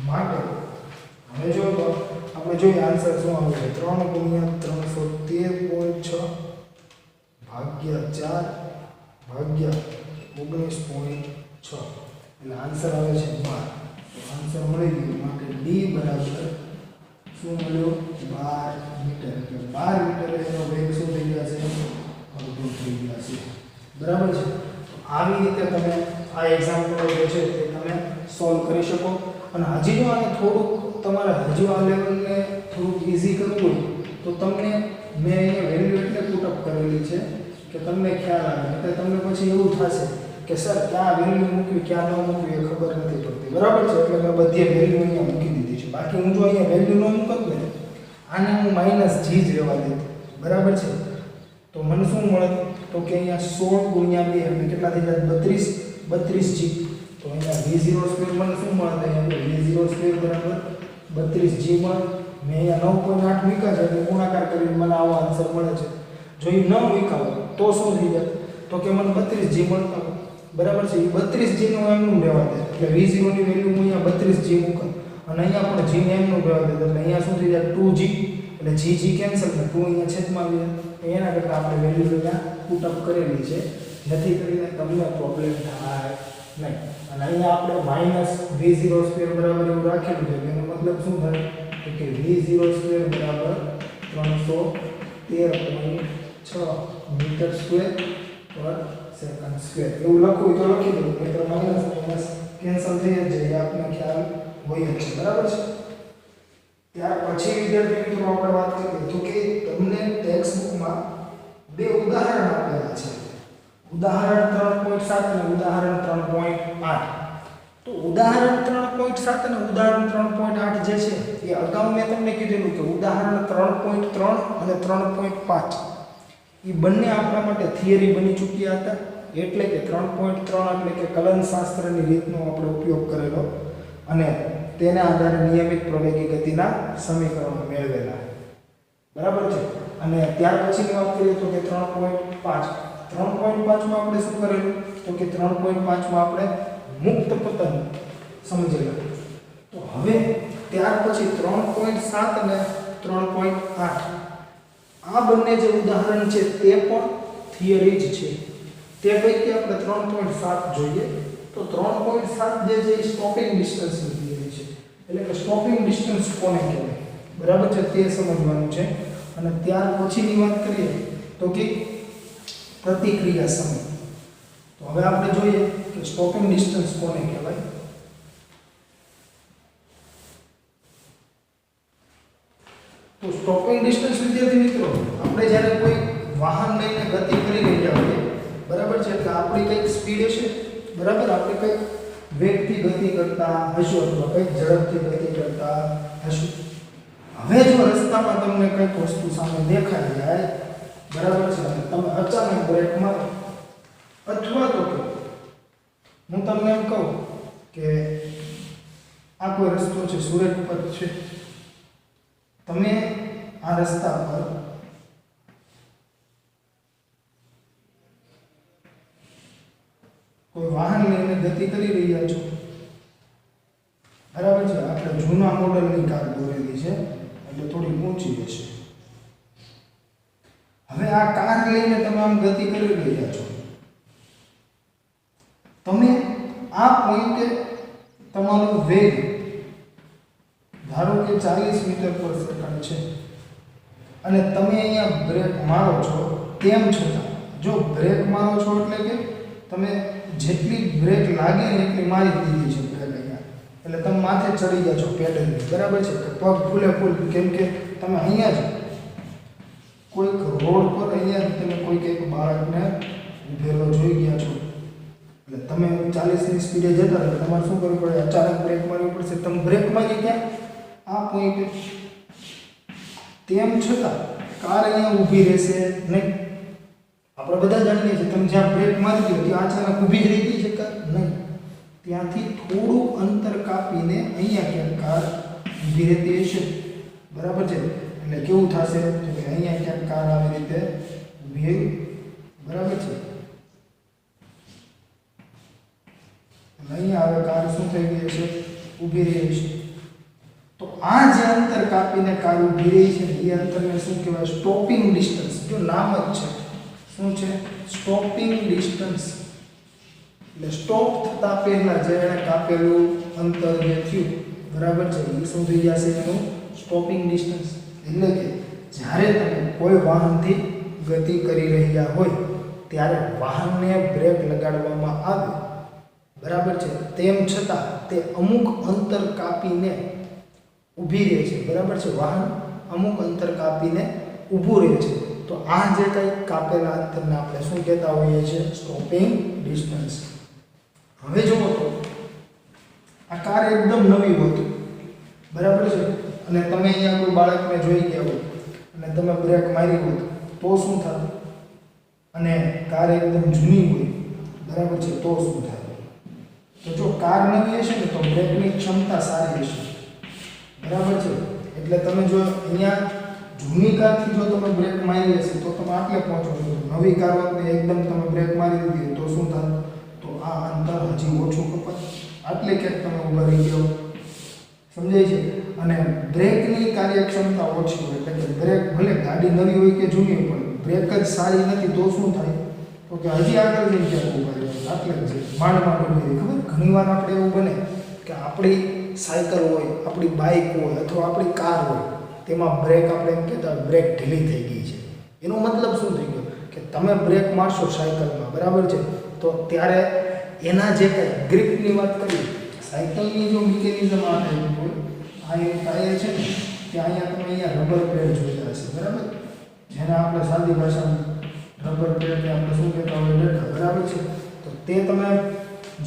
માટે હવે જો તો આપણે જોઈએ આન્સર શું આવે છે 3 ગુણ્યા 313.6 ભાગ્યા 4 ભાગ્યા 19.6 એટલે આન્સર આવે છે 12 આન્સર મળી ગયો માટે d બરાબર શું મળ્યો 12 મીટર એટલે 12 મીટર એનો વેગ શું થઈ જશે અડધો થઈ જશે બરાબર છે તો આવી રીતે તમે આ એક્ઝામ્પલ જે છે તે તમે સોલ્વ કરી શકો અને હજી જો આને થોડુંક તમારે હજુ આ લેવલને થોડુંક ઈઝી કરવું હોય તો તમને મેં અહીંયા વેલ્યુ એટલે પુટઅપ કરેલી છે કે તમને ખ્યાલ આવે એટલે તમને પછી એવું થશે કે સર ક્યાં વેલ્યુ મૂકવી ક્યાં ન મૂકવી એ ખબર નથી પડતી બરાબર છે એટલે મેં બધી વેલ્યુ અહીંયા મૂકી દીધી છે બાકી હું જો અહીંયા વેલ્યુ ન મૂકત ને આને હું -g જ રહેવા દેતો બરાબર છે તો મને શું મળે તો કે અહીંયા 16 ગુણ્યા 2 એટલે કેટલા થઈ જાય 32g તો અહીંયા v0² મને શું મળે અહીંયા v0² બરાબર 32g મળે મેં અહીંયા 9.8 મૂક્યા છે એટલે ગુણાકાર કરીને મને આવો આન્સર મળે છે જો એ ન મૂક્યા હોય તો શું થઈ જાય તો કે મને 32g મળતા હોય બરાબર છે એ 32g નું એમનું રહેવા દે એટલે v0 ની વેલ્યુ હું અહીંયા 32g મૂકું અને અહીંયા પણ g ને એમનું રહેવા દે એટલે અહીંયા શું થઈ જાય 2g એટલે g કેન્સલ ને 2 અહીંયા છેદમાં આવી જાય એના કરતાં આપણે વેલ્યુ અહીંયા પુટઅપ કરેલી છે જેથી કરીને તમને પ્રોબ્લેમ થાય નહીં અને અહીંયા આપણે -v0² બરાબર એવું રાખેલું છે એનો મતલબ શું થાય તો કે v0² બરાબર 313.6 મીટર સ્ક્વેર પર સેકન્ડ સ્ક્વેર એવું લખવું તો લખી દઉં મિત્રો માઈનસ કેન્સલ થઈ જાય આપને ખ્યાલ હોય જ છે બરાબર છે ત્યાર પછી વિદ્યાર્થી મિત્રો આપણે વાત કરીએ તો કે તમને ટેક્સ્ટ બુકમાં બે ઉદાહરણ આપેલા છે ઉદાહરણ 3.7 અને ઉદાહરણ 3.8. તો ઉદાહરણ 3.7 અને ઉદાહરણ 3.8 જે છે એ અગાઉ મેં તમને કીધેલું કે ઉદાહરણ 3.3 અને 3.5 એ બંને આપણા માટે થિયરી બની ચૂક્યા હતા. એટલે કે 3.3 એટલે કે કલનશાસ્ત્રની રીતનો આપણે ઉપયોગ કરેલો અને તેના આધારે નિયમિત પ્રવેગી ગતિના સમીકરણો મેળવેલા. બરાબર છે. અને ત્યાર પછીની વાત કરીએ તો કે 3.5 3.5 માં આપણે શું કરેલું તો કે 3.5 માં આપણે મુક્ત પતન સમજેલા. તો હવે ત્યાર પછી 3.7 અને 3.8 આ બંને જે ઉદાહરણ છે તે પણ થિયરી જ છે. તે પૈકી આપણે 3.7 જોઈએ તો 3.7 જે છે સ્ટોપિંગ ડિસ્ટન્સની થિયરી છે. એટલે કે સ્ટોપિંગ ડિસ્ટન્સ કોને કહેવાય બરાબર છે તે સમજવાનું છે. અને ત્યાર પછીની વાત કરીએ તો કે પ્રતિક્રિયા સમય. તો હવે આપણે જોઈએ કે સ્ટોપિંગ ડિસ્ટન્સ કોને કહેવાય. તો સ્ટોપિંગ ડિસ્ટન્સ વિદ્યાર્થી મિત્રો આપણે જ્યારે કોઈ વાહન લઈને ગતિ કરી રહ્યા હોઈએ બરાબર છે એટલે આપણી કંઈક સ્પીડ હશે બરાબર આપણે કંઈક વેગથી ગતિ કરતા હશું અથવા કંઈક ઝડપથી ગતિ કરતા હશું. હવે જો રસ્તામાં તમને કંઈક વસ્તુ સામે દેખાઈ જાય બરાબર છે અને તમે અચાનક બ્રેક મારો અથવા તો કે હું તમને એમ કહું કે આ કોઈ રસ્તો છે સુરત પર છે તમે આ રસ્તા પર કોઈ વાહન લઈને ગતિ કરી રહ્યા છો બરાબર છે. આપણે જૂના મોડલની કાર દોરેલી છે એટલે થોડી ઊંચી હશે. હવે આ કાર લઈને તમે આમ ગતિ કરી રહ્યા છો તમે આ પોઈન્ટે તમારો વેગ ધારો કે 40 મીટર પર સેકન્ડ છે અને તમે અહીંયા બ્રેક મારો છો તેમ છતાં જો બ્રેક મારો છો એટલે કે તમે જેટલી બ્રેક લાગે ને એટલી મારી દીધી છે બ્રેક અહીંયા એટલે તમે માથે ચડી ગયા છો પેડલની બરાબર છે કે પગ ફૂલે ફૂલ કેમ કે તમે અહીંયા જ કોઈક રોડ પર અહીંયા જ તમે કોઈક એક બાળકને ઊભેલો જોઈ ગયા છો એટલે તમે 40ની સ્પીડે જતા એટલે તમારે શું કરવું પડે અચાનક બ્રેક મારવી પડશે. તમે બ્રેક મારી ક્યાં આ પોઈન્ટ તેમ છતાં કાર અહીંયા ઊભી રહેશે નહીં. આપણે બધા જાણીએ છીએ તમે જ્યાં બ્રેક મારી દો ત્યાં અચાનક ઊભી જ રહી ગઈ છે કાર નહીં. ત્યાંથી થોડું અંતર કાપીને અહીંયા ક્યાંક કાર ઊભી રહેતી હશે બરાબર છે. એટલે કેવું થશે કે અહીંયા ક્યાંક કાર આવી રીતે ઊભી બરાબર છે. અહીંયા હવે કાર શું થઈ ગઈ છે ઊભી રહી છે. તો આ જે અંતર કાપીને કાર ઊભી રહી છે એ અંતરને શું કહેવાય સ્ટોપિંગ ડિસ્ટન્સ. જો નામ જ છે શું છે સ્ટોપિંગ ડિસ્ટન્સ. એટલે સ્ટોપ થતા પહેલા જે એને કાપેલું અંતર જે થયું બરાબર છે એ શું થઈ જશે એનું સ્ટોપિંગ ડિસ્ટન્સ. એટલે કે જ્યારે તમે કોઈ વાહનથી ગતિ કરી રહ્યા હોય ત્યારે વાહનને બ્રેક લગાડવામાં આવે બરાબર છે તેમ છતાં તે અમુક અંતર કાપીને ઊભી રહે છે બરાબર છે. વાહન અમુક અંતર કાપીને ઊભું રહે છે. તો આ જે કંઈ કાપેલા અંતરને આપણે શું કહેતા હોઈએ છીએ સ્ટોપિંગ ડિસ્ટન્સ. હવે જુઓ તો આ કાર એકદમ નવી હોતી બરાબર છે અને તમે અહીંયા કોઈ બાળકને જોઈ ગયા હોય અને તમે બ્રેક મારી હોત તો શું થાય અને કાર એકદમ જૂની હોય બરાબર છે તો શું થાય. તો જો કાર નવી હશે ને તો બ્રેકની ક્ષમતા સારી હશે બરાબર છે. એટલે તમે જો અહીંયા જૂની કારથી જો તમે બ્રેક મારી હશે તો તમે આટલે પહોંચો છો. નવી કાર વખતે એકદમ તમે બ્રેક મારી દીધી તો શું થાય તો આ અંતર હજી ઓછું કપાય આટલે ક્યાંક તમે ઊભા રહી ગયો સમજાય છે. અને બ્રેકની કાર્યક્ષમતા ઓછી હોય એટલે કે બ્રેક ભલે ગાડી નવી હોય કે જૂની હોય પણ બ્રેક જ સારી નથી તો શું થાય તો કે હજી આગળ જઈને ક્યાંક ઊભા રહે આટલે જ છે માંડ માંડ ઊભી રહી. ખબર ઘણીવાર આપણે એવું બને કે આપણી સાયકલ હોય આપણી બાઇક હોય અથવા આપણી કાર હોય તેમાં બ્રેક આપણે એમ કહેતા બ્રેક ઢીલી થઈ ગઈ છે. એનો મતલબ શું થઈ ગયો કે તમે બ્રેક મારશો સાયકલમાં બરાબર છે તો ત્યારે એના જે કંઈ ગ્રીપની વાત કરીએ સાયકલની જો મિકેનિઝમ આ ટાઈપ હોય આ એક ટાયર છે ને ત્યાં અહીંયા તમે અહીંયા રબર પેડ જોયા હશે બરાબર જેને આપણે સાદી ભાષામાં રબર પેડને આપણે શું કહેતા હોય ડંડા, બરાબર છે. તો તે તમે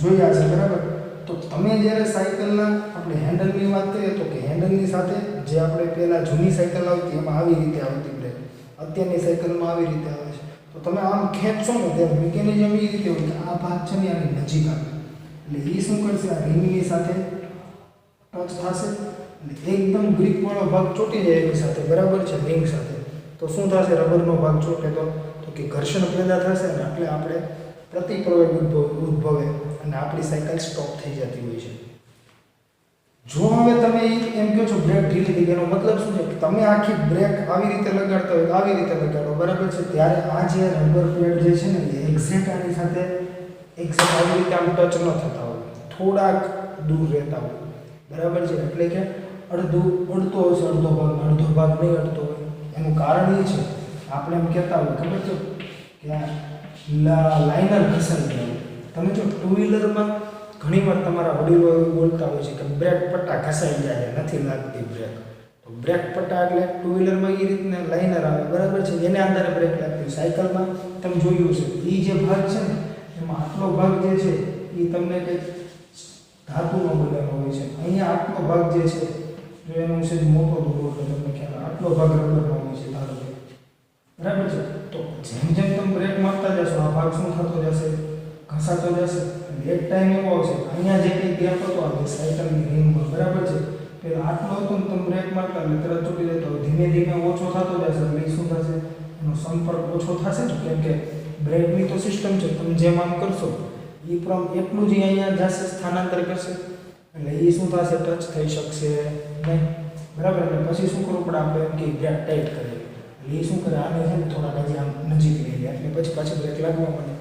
જોયા છે, બરાબર. તો તમે જ્યારે સાયકલના આપણે હેન્ડલની વાત કરીએ તો કે હેન્ડલની સાથે જે આપણે પહેલાં જૂની સાયકલ આવતી એમાં આવી રીતે આવતી બ્રેક, અત્યારની સાયકલમાં આવી રીતે આવે છે. તો તમે આમ ખેંચશો ને ત્યારે મિકેનિઝમ એ રીતે હોય કે આ ભાગ છે ને આની નજીક આવે એટલે એ શું કરશે, આ રિંગની સાથે ટચ થશે એટલે એકદમ ગ્રીપવાળો ભાગ ચોટી જાય એની સાથે, બરાબર છે, રિંગ સાથે. તો શું થશે, રબરનો ભાગ ચોટે તો કે ઘર્ષણ પેદા થશે ને એટલે આપણે પ્રતિપ્રવેગ ઉદ્ભવે અને આપણી સાયકલ સ્ટોપ થઈ જતી હોય છે. જો હવે તમે એમ કહો છો બ્રેક ઢીલી થઈ ગઈ, એનો મતલબ શું છે કે તમે આખી બ્રેક આવી રીતે લગાડતા હોય આવી રીતે લગાડો, બરાબર છે. ત્યારે આ જે રબર પેડ જે છે ને એ એક્ઝેક્ટ આની સાથે એક્ઝેક્ટ આવી રીતે આમ ટચ ન થતા હોય, થોડાક દૂર રહેતા હોય, બરાબર છે. એટલે કે અડધો હશે, અડધો ભાગ નહીં અડધો હોય. એનું કારણ એ છે આપણે એમ કહેતા હોય, ખબર છે કે લાઇનર ઘસાઈ ગયા. તમે જો ટુ વ્હીલરમાં ઘણીવાર તમારા વડીલો એવું બોલતા હોય છે કે બ્રેક પટ્ટા ઘસાઈ જાય, નથી લાગતી બ્રેક. તો બ્રેક પટ્ટા એટલે ટુ વ્હીલરમાં એ રીતના લાઇનર આવે, બરાબર છે, એને આધારે બ્રેક લાગતી. સાયકલમાં તમે જોયું છે એ જે ભાગ છે ને એમાં આટલો ભાગ જે છે એ તમને કંઈક ધાતુનો બનેલો હોય છે. અહીંયા આટલો ભાગ જે છે જો એનો છે મોટો દોરો એટલે તમને ખ્યાલ આટલો ભાગ રબરનો હોય છે, ધારો કે, બરાબર છે. તો જેમ જેમ તમે બ્રેક મારતા જશો આ ભાગ શું થતો જશે, ઘસાતો જશે. એક ટાઈમ એવો આવશે અહીંયા જે કંઈ ગેપ હતો આ સાયકલની રિંગમાં, બરાબર છે, પેલા આટલો હતો ને તમે બ્રેક મારતા એટલે તરત ચોટી જતો, ધીમે ધીમે ઓછો થતો જશે એટલે શું થશે, એનો સંપર્ક ઓછો થશે ને, કેમ કે બ્રેકની તો સિસ્ટમ છે, તમે જેમ આમ કરશો એ પણ એટલું જ અહીંયા જશે, સ્થાનાંતર કરશે એટલે એ શું થશે, ટચ થઈ શકશે નહીં, બરાબર. એટલે પછી શું કરવું પડે, આપણે એમ કે બ્રેક ટાઈટ કરીએ એટલે એ શું કરે, આને છે ને થોડાક હજી આમ નજીક લઈ લે એટલે પછી પાછી બ્રેક લાગવા માંડે,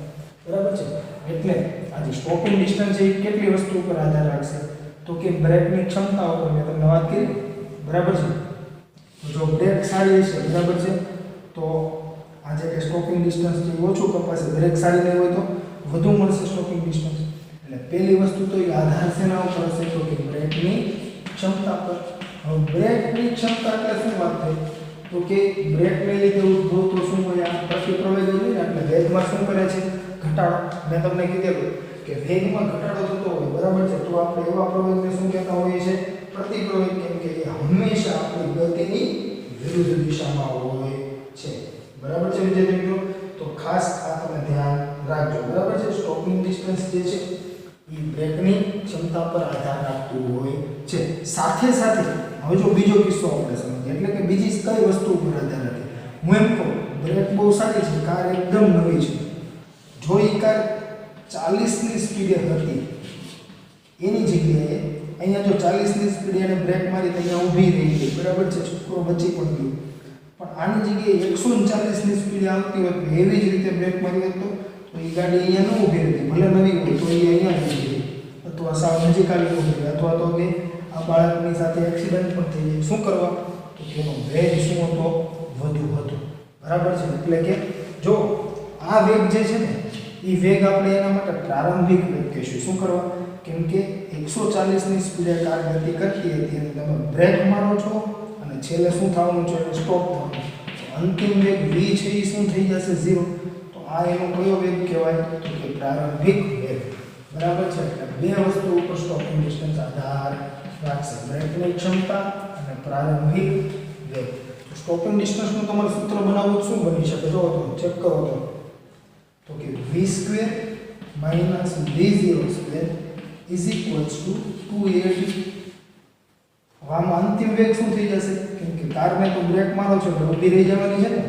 બરાબર છે. એટલે આજે સ્ટોપિંગ ડિસ્ટન્સ એ કેટલી વસ્તુ ઉપર આધાર રાખશે તો કે બ્રેકની ક્ષમતા ઉપર મેં તમને વાત કરી, બરાબર છે. જો બ્રેક સારી છે, બરાબર છે, તો આજે કે સ્ટોપિંગ ડિસ્ટન્સ જે ઓછું કપાશે, બ્રેક સારી નહીં હોય તો વધુ મળશે સ્ટોપિંગ ડિસ્ટન્સ. એટલે પહેલી વસ્તુ તો એ આધાર શેના ઉપર હશે તો કે બ્રેકની ક્ષમતા પર. હવે બ્રેકની ક્ષમતા એટલે શું વાત થઈ તો કે બ્રેકને લીધે ઉદ્ભવ તો શું હોય, આ પ્રતિપ્રવેગ હોય ને એટલે વેગમાં શું કરે છે, ઘટાડો. મેં તમને કીધેલું કે વેગમાં ઘટાડો થતો હોય, બરાબર છે, તો આપણે એવા પ્રવેગને શું કહેતા હોઈએ છીએ, પ્રતિપ્રવેગ, કેમ કે એ હંમેશા આપણી ગતિની વિરુદ્ધ દિશામાં હોય છે, બરાબર છે વિદ્યાર્થી મિત્રો. તો ખાસ આ તમે ધ્યાન રાખજો, બરાબર છે. સ્ટોપિંગ ડિસ્ટન્સ જે છે એ બ્રેકની ક્ષમતા પર આધાર રાખતું હોય છે. સાથે સાથે હવે જો બીજો કિસ્સો આપણે સમજીએ, એટલે કે બીજી કઈ વસ્તુ ઉપર આધાર રાખે. હું એમ કહું બ્રેક બહુ સારી છે, કાર એકદમ નવી છે, જો એ કાર 40ની સ્પીડે હતી એની જગ્યાએ અહીંયા જો 40ની સ્પીડે એને બ્રેક મારી તો અહીંયા ઊભી રહી ગઈ, બરાબર છે, છોકરો બચી પણ ગયો. પણ આની જગ્યાએ 140ની સ્પીડે આવતી હોત એવી જ રીતે બ્રેક મારી હોત તો એ ગાડી અહીંયા ન ઊભી રહેતી, ભલે નવી હોય તો એ અહીંયા ઊભી રહી, અથવા સાવ નજીક આવી ઊભી રહી, અથવા તો કે આ બાળકની સાથે એક્સિડન્ટ પણ થઈ જાય. શું કરવા તો એનો વેગ શું હતો, વધુ હતો, બરાબર છે. એટલે કે જો આ વેગ જે છે ને એ વેગ આપણે એના માટે પ્રારંભિક વેગ કહીશું. શું કરવા, કેમ કે 140ની સ્પીડે કાર ગતિ કરતી હતી અને તમે બ્રેક મારો છો અને છેલ્લે શું થવાનું છે, એને સ્ટોપ થવાનું. અંતિમ વેગ v છે એ શું થઈ જશે, 0. તો આ એનો કયો વેગ કહેવાય તો કે પ્રારંભિક વેગ, બરાબર છે. એટલે બે વસ્તુ ઉપર સ્ટોપિંગ ડિસ્ટન્સ આધાર રાખશે, બ્રેકની ક્ષમતા અને પ્રારંભિક વેગ. સ્ટોપિંગ ડિસ્ટન્સનું તમારે સૂત્ર બનાવવું શું બની શકે, જો તો ચેક કરો તો કે v² - v0² = 2at. આમાં અંતિમ વેગ શું થઈ જશે, કેમ કે કારને તો બ્રેક મારો છે એટલે ઊભી રહી જવાની છે ને,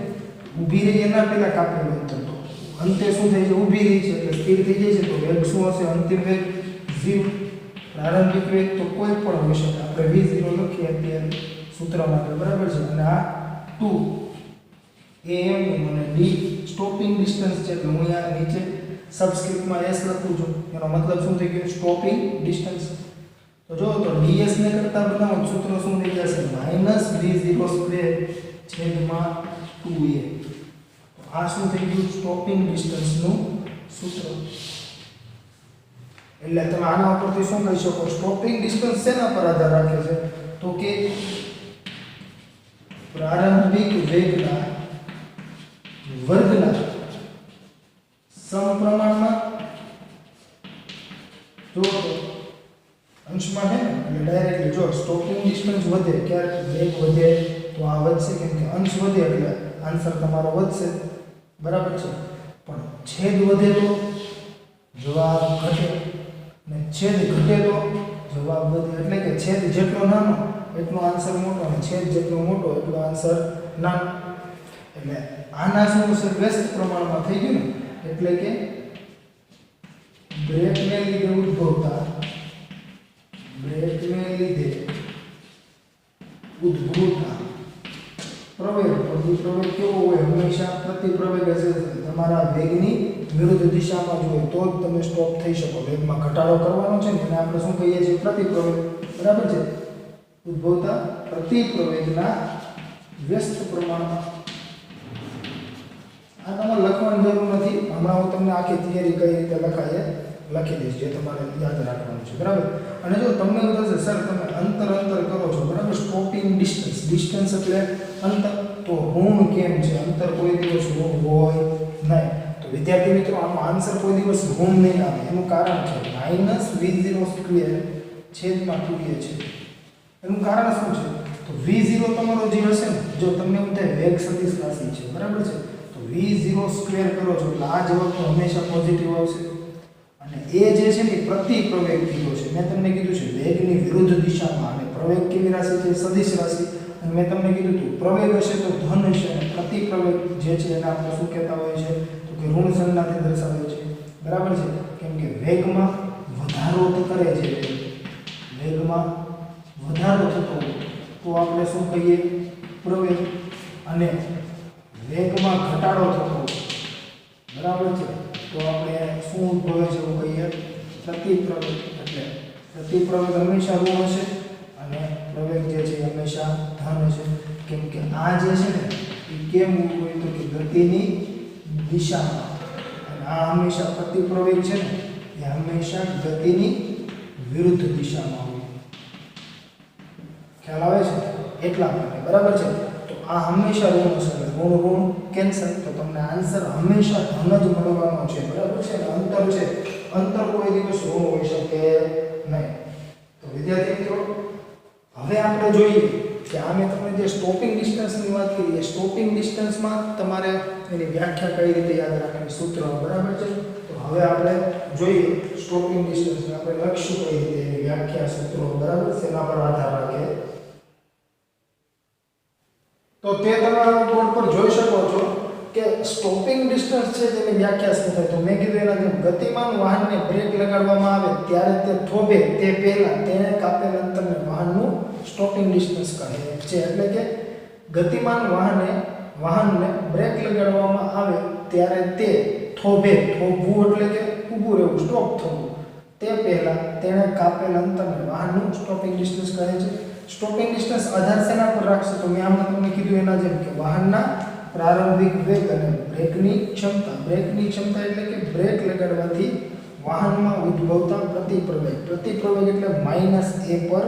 ઊભી રહી એના પહેલા કાપેલું અંતર તો અંતે શું થઈ છે, ઊભી રહી છે એટલે સ્થિર થઈ જાય છે. તો વેગ શું હશે, અંતિમ વેગ 0. પ્રારંભિક વેગ તો કોઈ પણ હોઈ શકે, આપણે v0 લખીએ અત્યારે સૂત્ર માટે, બરાબર છે. અને આ 2 am અને d સ્ટોપિંગ ડિસ્ટન્સ છે, એટલે હું અહીંયા નીચે સબસ્ક્રિપ્ટમાં s લખું છું, એનો મતલબ શું થઈ ગયો, સ્ટોપિંગ ડિસ્ટન્સ. તો જો તો ds ને કરતા બનાવો સૂત્ર શું થઈ જશે, -v02/2a. તો આ શું થઈ ગયું, સ્ટોપિંગ ડિસ્ટન્સનું સૂત્ર. એટલે તમે આના ઉપરથી શું કહી શકો, સ્ટોપિંગ ડિસ્ટન્સ શેના પર આધાર રાખે છે તો કે પ્રારંભિક વેગના વર્ગના જો તો અંશમાં છે ને એટલે ડાયરેક્ટલી જો સ્ટોપિંગ ડિસ્ટન્સ વધે ક્યારે વેગ વધે તો આ વધશે કેમ કે અંશ વધે એટલે આન્સર તમારો વધશે બરાબર છે પણ છેદ વધે તો જવાબ ઘટે અને છેદ ઘટે તો જવાબ વધે એટલે કે છેદ જેટલો નાનો એટલો આન્સર મોટો અને છેદ જેટલો મોટો એટલો આન્સર નાનો એટલે આના શું છે વ્યસ્ત પ્રમાણમાં થઈ ગયું ને એટલે કે બ્રેકને લીધે ઉદ્ભવતા પ્રવેગ પ્રતિપ્રવેગ કેવો હોય હંમેશા પ્રતિપ્રવેગ હશે તમારા વેગની વિરુદ્ધ દિશામાં જોઈએ તો જ તમે સ્ટોપ થઈ શકો વેગમાં ઘટાડો કરવાનો છે ને એને આપણે શું કહીએ છીએ પ્રતિપ્રવેગ બરાબર છે ઉદ્ભવતા પ્રતિપ્રવેગના વ્યસ્ત પ્રમાણમાં આ તમારે લખવાની જરૂર નથી હમણાં હું તમને આખી થિયરી કઈ રીતે લખાય લખી દઈશ જે તમારે યાદ રાખવાનું છે બરાબર અને જો તમને એવું થશે સર તમે અંતર કરો છો બરાબર સ્ટોપિંગ ડિસ્ટન્સ એટલે અંતર તો ઋણ કેમ છે અંતર કોઈ દિવસ ઋણ હોય નહીં તો વિદ્યાર્થી મિત્રો આનો આન્સર કોઈ દિવસ ઋણ નહીં આવે એનું કારણ છે -v0² છેદમાં 2a છે એનું કારણ શું છે તો v0 તમારો જે હશે ને જો તમને એવું થાય વેગ સદિશ રાશિ છે બરાબર છે તો v0² કરો છો એટલે આ જવાબ હંમેશા પોઝિટિવ આવશે અને એ જે છે ને પ્રતિપ્રવેગ કીધો છે મેં તમને કીધું છે વેગની વિરુદ્ધ દિશામાં અને પ્રવેગ કેવી રાશિ છે સદિશ રાશિ અને મેં તમને કીધું હતું પ્રવેગ હશે તો ધન હશે અને પ્રતિપ્રવેગ જે છે એને આપણે શું કહેતા હોય છે તો કે ઋણ સંજ્ઞાથી દર્શાવે છે બરાબર છે કેમ કે વેગમાં વધારો કરે છે વેગમાં વધારો થતો તો આપણે શું કહીએ પ્રવેગ અને વેગમાં ઘટાડો થતો બરાબર છે તો આપણે શું ઉદ્ભવે છે એવું કહીએ પ્રતિપ્રવેગ એટલે પ્રતિપ્રવેગ હંમેશા ઋણ હશે અને પ્રવેગ જે છે હંમેશા ધન હશે કેમ કે આ જે છે ને એ કેમ હોય તો કે ગતિની દિશામાં અને આ હંમેશા પ્રતિપ્રવેગ છે ને એ હંમેશા ગતિની વિરુદ્ધ દિશામાં હોય ખ્યાલ આવે છે એટલા માટે બરાબર છે તો આ હંમેશા ઋણ હશે ઋણ કેન્સલ તો તમને આન્સર હંમેશા ધન જ મળવાનો છે બરાબર છે અંતર છે અંતર કોઈ દિવસ ઋણ હોઈ શકે નહીં તો વિદ્યાર્થી મિત્રો હવે આપણે જોઈએ કે આ મેં તમને જે સ્ટોપિંગ ડિસ્ટન્સની વાત કરી એ સ્ટોપિંગ ડિસ્ટન્સમાં તમારે એની વ્યાખ્યા કઈ રીતે યાદ રાખવાની સૂત્ર બરાબર છે તો હવે આપણે જોઈએ સ્ટોપિંગ ડિસ્ટન્સને આપણે લખશું કઈ રીતે એની વ્યાખ્યા સૂત્રો બરાબર છે એના પર આધાર રાખે તો તે તમે બોર્ડ પર જોઈ શકો છો કે સ્ટોપિંગ ડિસ્ટન્સ છે તેની વ્યાખ્યા શું થાય તો મેં કીધું એના જેમ ગતિમાન વાહનને બ્રેક લગાડવામાં આવે ત્યારે તે થોભે તે પહેલા તેને કાપેલ અંતરને વાહનનું સ્ટોપિંગ ડિસ્ટન્સ કહે છે એટલે કે ગતિમાન વાહનને બ્રેક લગાડવામાં આવે ત્યારે તે થોભવું એટલે કે ઊભું રહેવું સ્ટોપ થવું તે પહેલા તેણે કાપેલ અંતરને વાહનનું સ્ટોપિંગ ડિસ્ટન્સ કહે છે સ્ટોપિંગ ડિસ્ટન્સ આધાર શેના પર રાખશે તો મેં આમાં તમને કીધું એના જેમ કે વાહનના પ્રારંભિક વેગ અને બ્રેકની ક્ષમતા એટલે કે બ્રેક લગાડવાથી વાહનમાં ઉદ્ભવતા પ્રતિપ્રવેગ એટલે -a પર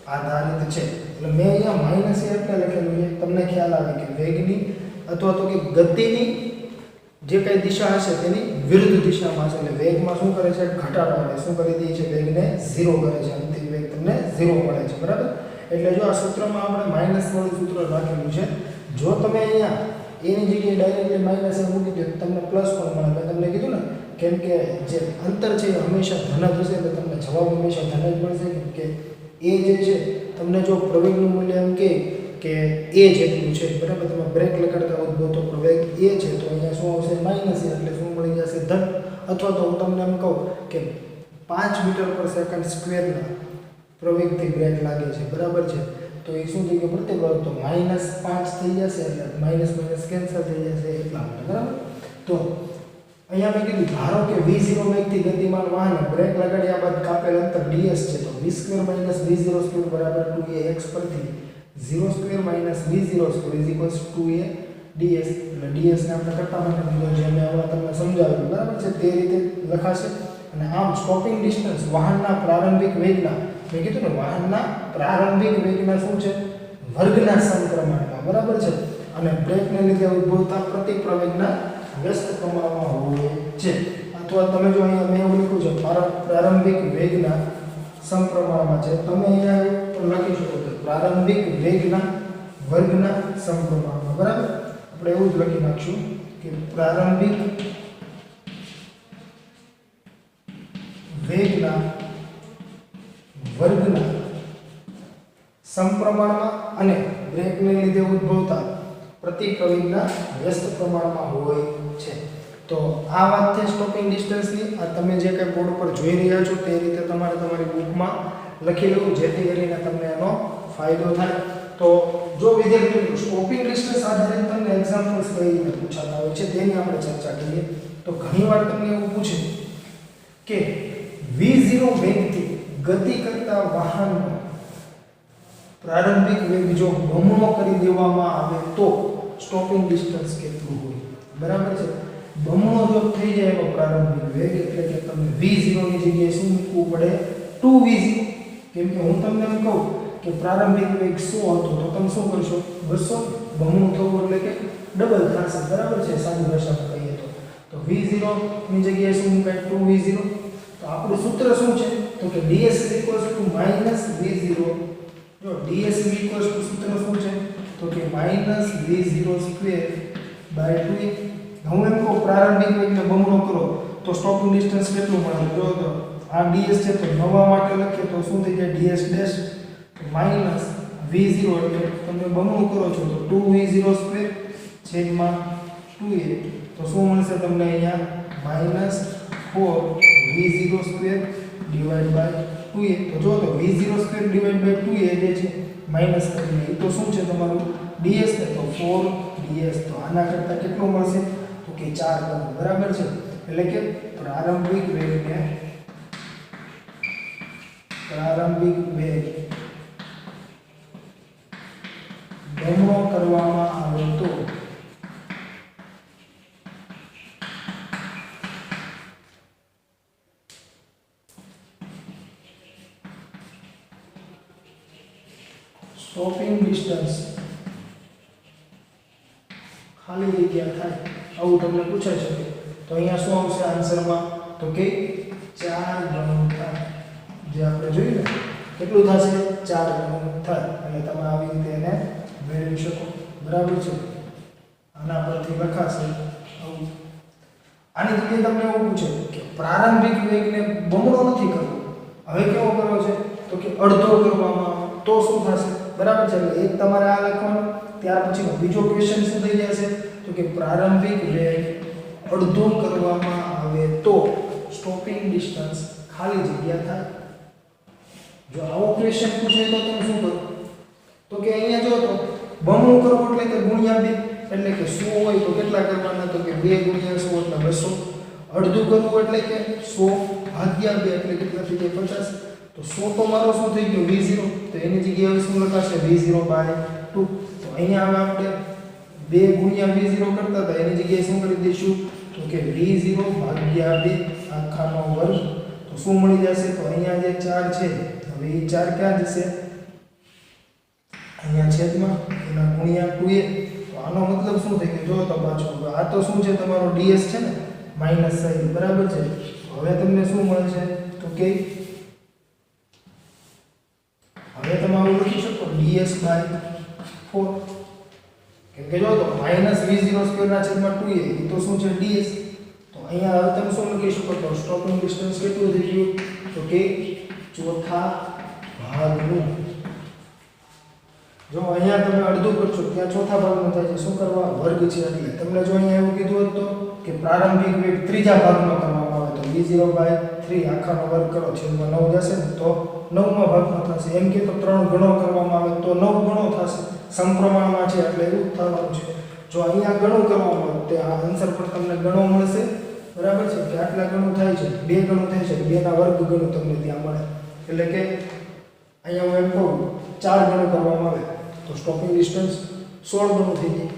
આધારિત છે એટલે મેં અહીંયા -a એટલે લખેલું છે તમને ખ્યાલ આવે કે વેગની અથવા તો કે ગતિની જે કઈ દિશા હશે તેની વિરુદ્ધ દિશામાં હશે એટલે વેગમાં શું કરે છે ઘટાડો આવે શું કરી દે છે વેગને 0 કરે છે અંતિમ વેગ તમને 0 મળે છે બરાબર એટલે જો આ સૂત્રમાં આપણે માઈનસ વાળું સૂત્ર રાખેલું છે જો તમે અહીંયા એની જગ્યાએ ડાયરેક્ટલી માઈનસ એ મૂકી દો તમને પ્લસ પણ મળે મેં તમને કીધું ને કેમ કે જે અંતર છે એ હંમેશા ધન જ હશે એટલે તમને જવાબ હંમેશા ધન જ મળશે કેમ કે એ જે છે તમને જો પ્રવેગનું મૂલ્ય એમ કે એ જેટલું છે બરાબર તમે બ્રેક લગાડતા ઉદ્ભવતો પ્રવેગ એ છે તો અહીંયા શું આવશે માઈનસ એટલે શું મળી જશે ધન અથવા તો હું તમને એમ કહું કે 5 મીટર પર સેકન્ડ સ્ક્વેરના પ્રવેગથી બ્રેક લાગે છે બરાબર છે તો એ શું થઈ ગયું પ્રતિપ્રવેગ તો -5 થઈ જશે એટલે માઇનસ કેન્સલ થઈ જશે એટલા માટે બરાબર તો અહીંયા મેં કીધું ધારો કે v0 વેગથી ગતિમાન વાહન બ્રેક લગાડ્યા બાદ કાપેલ અંતર ds છે તો v² - v02 બરાબર 2ax પરથી 0² - v02 2a ds એટલે ds ને આપણે કરતા માટે કીધું જે મેં હમણાં તમને સમજાવ્યું બરાબર છે તે રીતે લખાશે અને આમ સ્ટોપિંગ ડિસ્ટન્સ વાહનના પ્રારંભિક વેગના મેં કીધું ને વાહનના પ્રારંભિક વેગના શું છે વર્ગના સમપ્રમાણમાં બરાબર છે અને બ્રેકને લીધે ઉદ્ભવતા પ્રતિપ્રવેગના વ્યસ્ત પ્રમાણમાં હોય છે આ અથવા તમે જો અહીંયા મેં એવું લખ્યું છે પ્રારંભિક વેગના સમપ્રમાણમાં છે, તમે અહીંયા પણ લખી શકો છો પ્રારંભિક વેગના વર્ગના સમપ્રમાણમાં, બરાબર. આપણે એવું જ લખી નાખશું કે પ્રારંભિક વેગના વર્ગના સમપ્રમાણમાં અને બ્રેકને લીધે ઉદ્ભવતા પ્રતિક્રમણના વ્યસ્ત પ્રમાણમાં હોય છે. તો આ વાત છે સ્ટોપિંગ ડિસ્ટન્સની. આ તમે જે કંઈ બોર્ડ પર જોઈ રહ્યા છો તે રીતે તમારે તમારી બુકમાં લખી લેવું, જેથી કરીને તમને એનો ફાયદો થાય. તો જો વિદ્યાર્થીઓ સ્ટોપિંગ ડિસ્ટન્સ આધારિત તમને એક્ઝામ્પલ્સ કઈ રીતે પૂછાતા હોય છે તેની આપણે ચર્ચા કરીએ. તો ઘણીવાર તમને એવું પૂછે કે v0 વેગથી ગતિ કરતા વાહનનો પ્રારંભિક વેગ જો બમણો કરી દેવામાં આવે તો સ્ટોપિંગ ડિસ્ટન્સ કેટલું હોય, બરાબર છે. બમણો જો થઈ જાય એનો પ્રારંભિક વેગ એટલે કે તમને v0 ની જગ્યાએ શું મૂકવું પડે 2v0. કેમ કે હું તમને એમ કહું કે પ્રારંભિક વેગ 100 હતો તો તમે શું કરશો 200, બમણું થવું એટલે કે ડબલ થશે, બરાબર છે. સાદી ભાષામાં કહીએ તો v0 ની જગ્યાએ શું મુકાય 2v0. તો આપણું સૂત્ર શું છે તો કે ds v0. જો ds સૂત્ર શું છે તો કે -v02/2a. હું એમ કહું પ્રારંભિક વેગને બમણો કરો તો સ્ટોપિંગ ડિસ્ટન્સ કેટલું મળે? જો તો આ ds છે તો નવા માટે લખીએ તો શું થઈ જાય ds ડેશ -v0 એટલે તમે બમણું કરો છો તો 2v02 છેદમાં 2a. તો શું મળશે તમને અહીંયા -4v02 ડિવાઇડ બાય 2a. તો જો તો v02 ડિવાઇડ બાય 2a જે છે માઈનસ કરીને એ તો શું છે તમારું ds ને તો 4ds. તો આના કરતા કેટલું મળશે તો કે 4 ગણું, બરાબર છે. એટલે કે પ્રારંભિક વેગ બમણો કરવામાં આવે તો સ્ટોપિંગ ડિસ્ટન્સ ખાલી જગ્યા થાય આવું તમને પૂછાઈ શકે. તો અહીંયા શું આવશે આન્સરમાં તો કે 4 ગણું થાય. જે આપણે જોયું ને કેટલું થશે 4 ગણું થાય. એટલે તમે આવી રીતે એને મેળવી શકો, બરાબર છે. આના પરથી લખાશે આવું. આની જગ્યાએ તમને એવું પૂછે કે પ્રારંભિક વેગને બમણો નથી કરવો, હવે કેવો કરવો છે તો કે અડધો કરવામાં આવે તો શું થશે, બરાબર છે. એટલે એક તમારે આ લખવાનું, ત્યાર પછીનો બીજો ક્વેશ્ચન શું થઈ જશે તો કે પ્રારંભિક વેગ અડધો કરવામાં આવે તો સ્ટોપિંગ ડિસ્ટન્સ ખાલી જગ્યા થાય. જો આવો ક્વેશ્ચન પૂછે તો તમે શું કરો તો કે અહીંયા જો તો બમણું કરવું એટલે કે ગુણ્યા 2 એટલે કે 100 હોય તો કેટલા કરવાના તો કે 2 ગુણ્યા 100 એટલે 200. અડધું કરવું એટલે કે 100 ભાગ્યા 2 એટલે કેટલા થઈ જાય 50. તો 100 તો મારો શું થઈ ગયો v0. તો એની જગ્યાએ શું લખાશે v0/2. તો અહીંયા હવે આપણે 2 ગુણ્યા v0 કરતા હતા એની જગ્યાએ શું કરી દઈશું તો કે v0/2 આખાનો વર્ગ. તો શું મળી જશે તો અહીંયા જે 4 છે હવે એ 4 ક્યાં જશે અહીંયા છેદમાં એના ગુણ્યા 2a. તો આનો મતલબ શું થઈ ગયો જો તો પાછો આ તો શું છે તમારો ds છે ને માઈનસ સાઈન, બરાબર છે. હવે તમને શું મળશે તો કે હવે તમે આવું લખી શકો ds/4. કેમ કે જો તો -v02 ના છેદમાં 2a એ તો શું છે ds. તો અહીંયા હવે તમે શું લખી શકો તો સ્ટોપિંગ ડિસ્ટન્સ કેટલું થઈ ગયું તો કે ચોથા ભાગનું. જો અહીંયા તમે અડધું કરશો ત્યાં ચોથા ભાગનું થાય છે. શું કરવા વર્ગ છે એટલે તમને જો અહીંયા એવું કીધું હોત તો કે પ્રારંભિક વેગ ત્રીજા ભાગમાં કરવામાં આવે તો v0/3 આખાનો વર્ગ કરો છેદમાં 9 જશે ને તો 9મા ભાગમાં થશે. એમ કે તો 3 ગણો કરવામાં આવે તો 9 ગણો થશે. સમપ્રમાણમાં છે એટલે એવું થવાનું છે. જો અહીંયા ગણો કરવામાં આવે તો આ આન્સર પર તમને ગણો મળશે, બરાબર છે. કે આટલા ગણો થાય છે 2 ગણો થાય છે 2 ના વર્ગ ગણો તમને ત્યાં મળે. એટલે કે અહીંયા હું એમ કહું 4 ગણો કરવામાં આવે તો સ્ટોપિંગ ડિસ્ટન્સ 16 ગણું થઈ જાય.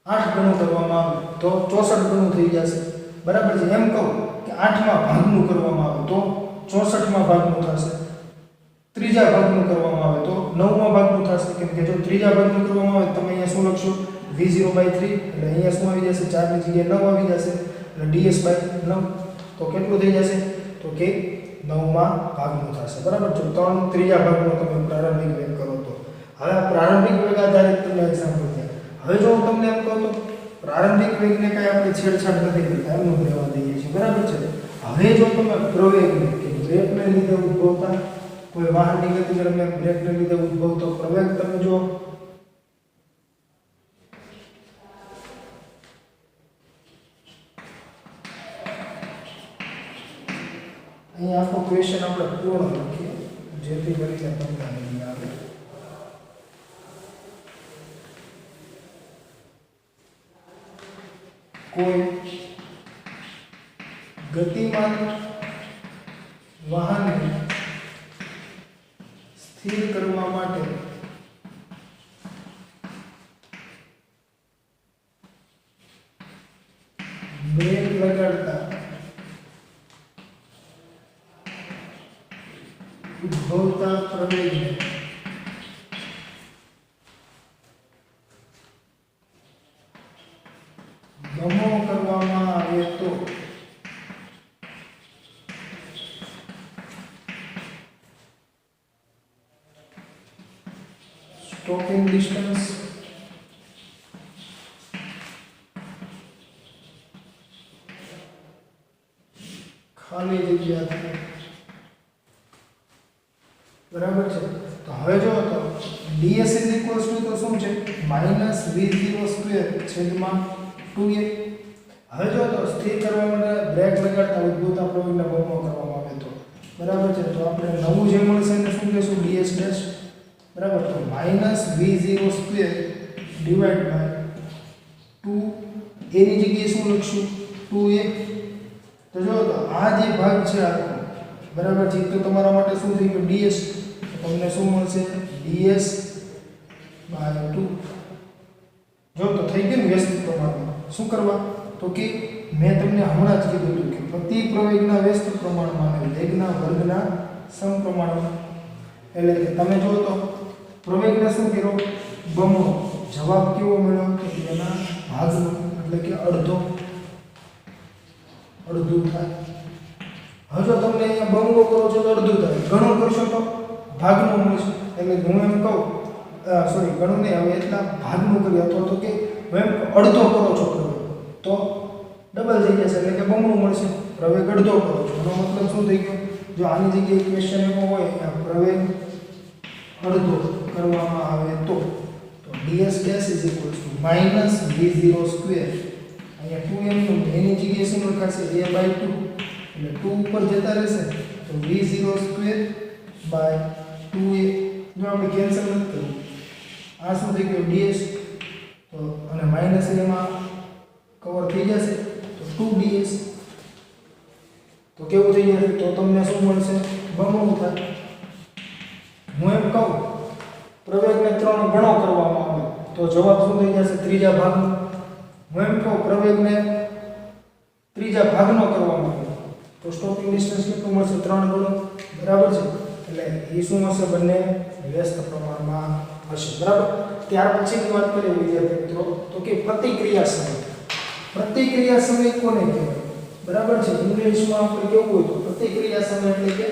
8 ગણું કરવામાં આવે તો 64 ગણું થઈ જશે, બરાબર છે. એમ કહું કે 8મા ભાગનું કરવામાં આવે તો 64મા ભાગનું થશે. ત્રીજા ભાગનું કરવામાં આવે તો 9મા ભાગનું થશે. કેમ કે જો ત્રીજા ભાગનું કરવામાં આવે તમે અહીંયા શું લખશો v0/3 એટલે અહીંયા શું આવી જશે 4 ની જગ્યાએ 9 આવી જશે. એટલે ds બાય 9 તો કેટલું થઈ જશે તો કે 9 માં ભાગનું થશે બરાબર જો 3 ત્રીજા ભાગનો તમે પ્રારંભિક વેગ કરો તો હવે આ પ્રારંભિક વેગ આધારિત તમને એક્ઝામ્પલ છે હવે જો હું તમને એમ કહું તો પ્રારંભિક વેગને કાંઈ આપણે છેડછાડ નથી કરતા એમનું રહેવા દઈએ છીએ બરાબર છે હવે જો તમે પ્રવેગને કે બ્રેકને લીધે ઉદ્ભવતા કોઈ વાહનની ગતિ દરમિયાન બ્રેકને લીધે ઉદ્ભવતો પ્રવેગ તમે જો અહીં આખો ક્વેશ્ચન આપણે પૂર્ણ લખીએ જેથી કરીને તમને નહીં આવે કોઈ ગતિમાન વાહનને સ્થિર કરવા માટે બ્રેક લગાડતા ઉદ્ભવતા પ્રવેગને ગમો કરવામાં આવે તો સ્ટોપિંગ ડિસ્ટન્સ ખાલી જગ્યાથી બરાબર છે તો હવે જો તો ds તો શું છે -v0² છેદમાં 2a હવે જો તો સ્થિર કરવા માટે બ્રેક લગાડતા ઉદ્ભવતા પ્રવેગને બમણો કરવામાં આવે તો બરાબર છે તો આપણે નવું જે મળશે એને શું કહેશું ds ડેશ બરાબર તો -v0² ડિવાઇડ બાય 2 a ની જગ્યાએ શું લખશું 2a તો જો તો આ જે ભાગ છે આખો બરાબર છે તો તમારા માટે શું થઈ ગયું ds તમને શું મળશે ds બાય 2 જો તો થઈ ગયું વ્યસ્ત પ્રમાણમાં શું કરવા તો કે મેં તમને હમણાં જ કીધું હતું કે પ્રતિ પ્રવેગના વ્યસ્ત પ્રમાણમાં અને વેગના વર્ગના સમપ્રમાણમાં એટલે કે તમે જો તો પ્રવેગને શું કર્યો બમણો જવાબ કેવો મળ્યો કે એના ભાગનો એટલે કે અડધું થાય હવે જો તમને અહીંયા બમણો કરો છો તો અડધું થાય ઘણો કરશો તો ભાગનું મળશે એટલે હું એમ કહું સોરી ઘણું નહીં હવે એટલા ભાગનું કરી અથવા તો કે હું એમ અડધો કરો છો પ્રવેગ તો ડબલ થઈ જશે એટલે કે બમણું મળશે પ્રવેગ અડધો કરો છો એનો મતલબ શું થઈ ગયો જો આની જગ્યાએ ક્વેશ્ચન એવો હોય કે પ્રવેગ અડધો કરવામાં આવે તો ds dash is equal to -v0² અહીંયા 2m નું એની જગ્યાએ શું લખાશે a/2 એટલે 2 ઉપર જતા રહેશે તો v0² બાય 2a જો આપણે કેન્સલ નથી કર્યું આ શું થઈ ગયું ds તો અને માઈનસ એમાં કવર થઈ જશે તો 2ds તો કેવું થઈ જશે તો તમને શું મળશે બમણું થાય હું એમ કહું પ્રવેગને 3 ગણો કરવામાં આવે તો જવાબ શું થઈ જશે ત્રીજા ભાગનો હું એમ કહું પ્રવેગને ત્રીજા ભાગનો કરવામાં આવે તો સ્ટોપિંગ ડિસ્ટન્સ કેટલું મળશે 3 ગણો બરાબર છે એટલે એ શું હશે બંને વ્યસ્ત પ્રમાણમાં હશે બરાબર ત્યાર પછીની વાત કરીએ વિદ્યાર્થી મિત્રો તો કે પ્રતિક્રિયા સમય કોને કહેવાય બરાબર છે ઇંગ્લિશમાં આપણે કેવું હોય તો પ્રતિક્રિયા સમય એટલે કે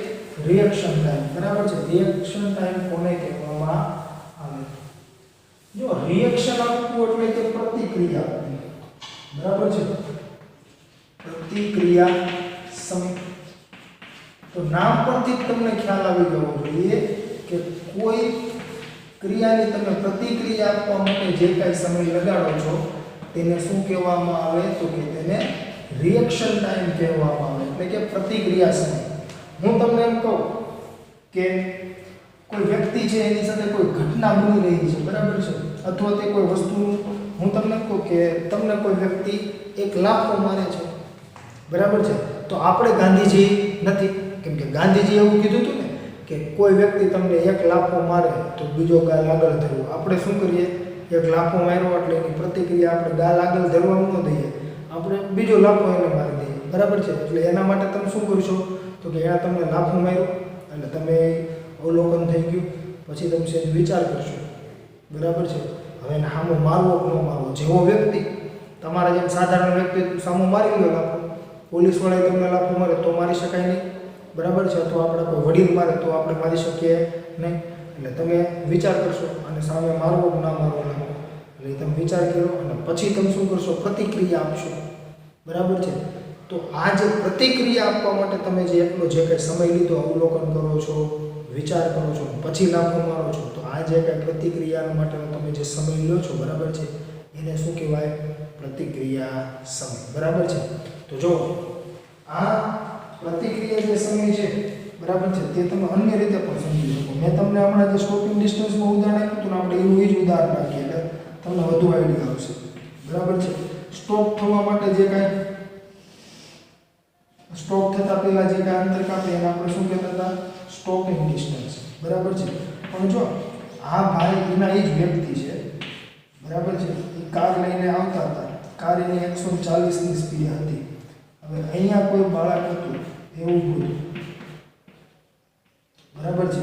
રિએક્શન ટાઈમ બરાબર છે રિએક્શન ટાઈમ કોને કહેવામાં આવે જો રિએક્શન આપવું એટલે કે પ્રતિક્રિયા આપવી બરાબર છે પ્રતિક્રિયા સમય તો નામ પરથી તમને ખ્યાલ આવી જવો જોઈએ કે કોઈ ક્રિયાની તમે પ્રતિક્રિયા આપવા માટે જે કાંઈ સમય લગાડો છો તેને શું કહેવામાં આવે તો કે તેને રિએક્શન ટાઈમ કહેવામાં આવે એટલે કે પ્રતિક્રિયા સમય હું તમને એમ કહું કે કોઈ વ્યક્તિ છે એની સાથે કોઈ ઘટના બની રહી છે બરાબર છે અથવા તે કોઈ વસ્તુનું હું તમને કહું કે તમને કોઈ વ્યક્તિ એક લાફો મારે છે બરાબર છે તો આપણે ગાંધીજી નથી કેમ કે ગાંધીજી એવું કીધું હતું ને કે કોઈ વ્યક્તિ તમને એક લાફો મારે તો બીજો ગાલ આગળ ધરવો આપણે શું કરીએ એક લાફો માર્યો એટલે એની પ્રતિક્રિયા આપણે ગાલ આગળ ધરવા ન દઈએ આપણે બીજો લાફો એને મારી દઈએ બરાબર છે એટલે એના માટે તમે શું કરશો તો કે એણે તમને લાફો માર્યો એટલે તમે અવલોકન થઈ ગયું પછી તમે વિચાર કરશો બરાબર છે હવે એને સામો મારવો કે ન મારવો જેવો વ્યક્તિ તમારા જેમ સાધારણ વ્યક્તિ સામો મારી લો લાફો, પોલીસવાળાએ તમને લાફો મારે તો મારી શકાય નહીં, બરાબર છે, અથવા આપણે કોઈ વડીલ મારે તો આપણે મારી શકીએ નહીં. એટલે તમે વિચાર કરશો અને સામે મારવો કે ના મારવો લાગો, એટલે તમે વિચાર કરો અને પછી તમે શું કરશો, પ્રતિક્રિયા આપશો, બરાબર છે. તો આ જે પ્રતિક્રિયા આપવા માટે તમે જે એટલો જે કંઈ સમય લીધો, અવલોકન કરો છો, વિચાર કરો છો, પછી લાફો મારો છો, તો આ જે કંઈ પ્રતિક્રિયા માટેનો તમે જે સમય લો છો, બરાબર છે, એને શું કહેવાય, પ્રતિક્રિયા સમય, બરાબર છે. તો જો આ પ્રતિક્રિયા જે સમય છે, બરાબર છે, તે તમે અન્ય રીતે પણ સમજી શકો. મેં તમને હમણાં જે સ્ટોપિંગ ડિસ્ટન્સમાં ઉદાહરણ આપ્યું હતું ને, આપણે એવું એ જ ઉદાહરણ રાખીએ એટલે તમને વધુ આઈડિયા આવશે, બરાબર છે. સ્ટોપ થવા માટે જે કાંઈ સ્ટોપ થતા પહેલા જે કાંઈ અંતર કાપે એને આપણે શું કહેતા હતા, સ્ટોપિંગ ડિસ્ટન્સ, બરાબર છે. પણ જો આ ભાઈ એના એ જ વ્યક્તિ છે, બરાબર છે, એ કાર લઈને આવતા હતા, કાર એની 140ની સ્પીડે હતી. હવે અહીંયા કોઈ બાળક હતું એવું બોલ્યું, બરાબર છે.